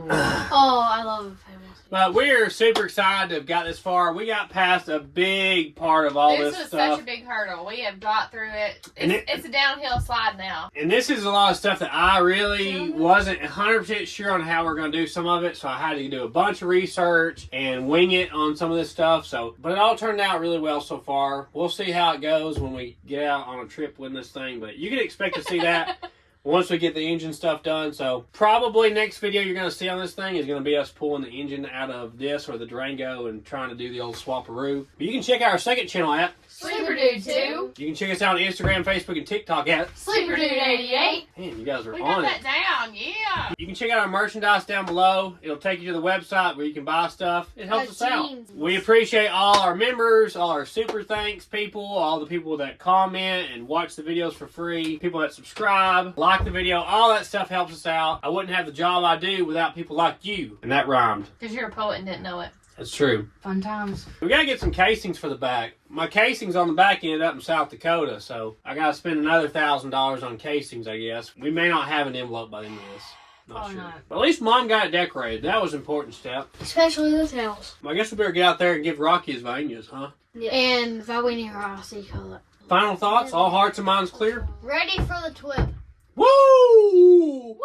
I love Panama City. But we're super excited to have got this far. We got past a big part of all this was stuff. such a big hurdle. We have got through it. And It's a downhill slide now. And this is a lot of stuff that I really wasn't 100% sure on how we're going to do some of it. So I had to do a bunch of research and wing it on some of this stuff. But it all turned out really well so far. We'll see how it goes when we get out on a trip with this thing. But you can expect to see that once we get the engine stuff done. So probably next video you're going to see on this thing is going to be us pulling the engine out of this or the Durango and trying to do the old swap-a-roo. But you can check out our second channel at Sleeper Dude 2. You can check us out on Instagram, Facebook, and TikTok at Sleeper Dude 88. Man, you guys are We on got it. that down, yeah. You can check out our merchandise down below. It'll take you to the website where you can buy stuff. It helps us out. We appreciate all our members, all our super thanks people, all the people that comment and watch the videos for free, people that subscribe, like the video, all that stuff helps us out. I wouldn't have the job I do without people like you. And that rhymed. Because you're a poet and didn't know it. That's true. Fun times. We gotta get some casings for the back. My casings on the back end up in South Dakota, so I gotta spend another $1,000 on casings, I guess. We may not have an envelope by the end of this. Not sure. not. But at least Mom got it decorated. That was an important step. Especially this house. Well, I guess we better get out there and give Rocky his Vanias, huh? Yeah. And if I win here, I'll see color. Final thoughts? All hearts and minds clear? Ready for the twip. Woo! Woo!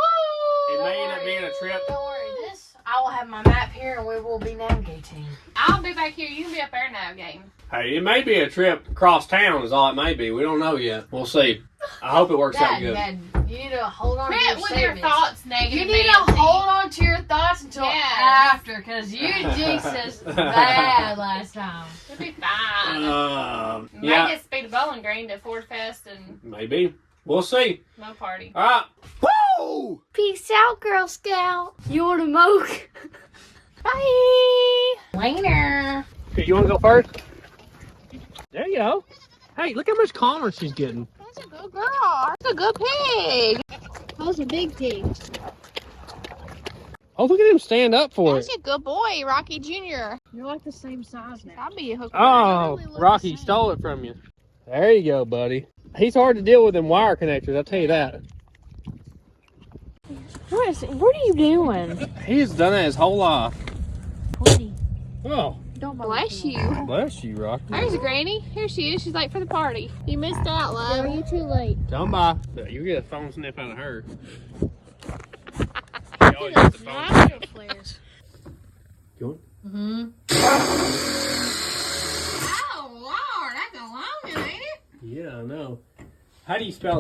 It may end up being a trip. Don't worry, I will have my map here and we will be navigating. I'll be back here. You can be up there navigating. Hey, it may be a trip across town is all it may be. We don't know yet. We'll see. I hope it works out good. Dad, you need to hold on to Quit your with statements. your thoughts, negative. You need to Nancy. hold on to your thoughts until Yes. after, because you jinxed us bad last time. It'll be fine. Might Yeah, get Speed of Bowling Green to Ford Fest and maybe. We'll see. Mo Party. All right. Woo! Peace out, Girl Scout. You want to moke? Bye. Later. Okay, you want to go first? There you go. Hey, look how much calmer she's getting. That's a good girl. That's a good pig. That was a big pig. Oh, look at him stand up for it. That's a good boy, Rocky Jr. You're like the same size now. I'll be a hooker. Oh, really look Rocky the same. stole it from you. There you go, buddy. He's hard to deal with in wire connectors, I'll tell you that. What are you doing? He's done that his whole life. Woody. Oh, Don't Bless you. bless you, Rocky. There's Granny. Here she is. She's late for the party. You missed out, love. Girl, you too late. Tell him bye. You get a phone snip out of her. She always gets the phone snip. You want? Mm-hmm. Oh, Lord. That's a long one, ain't it? Yeah, I know. How do you spell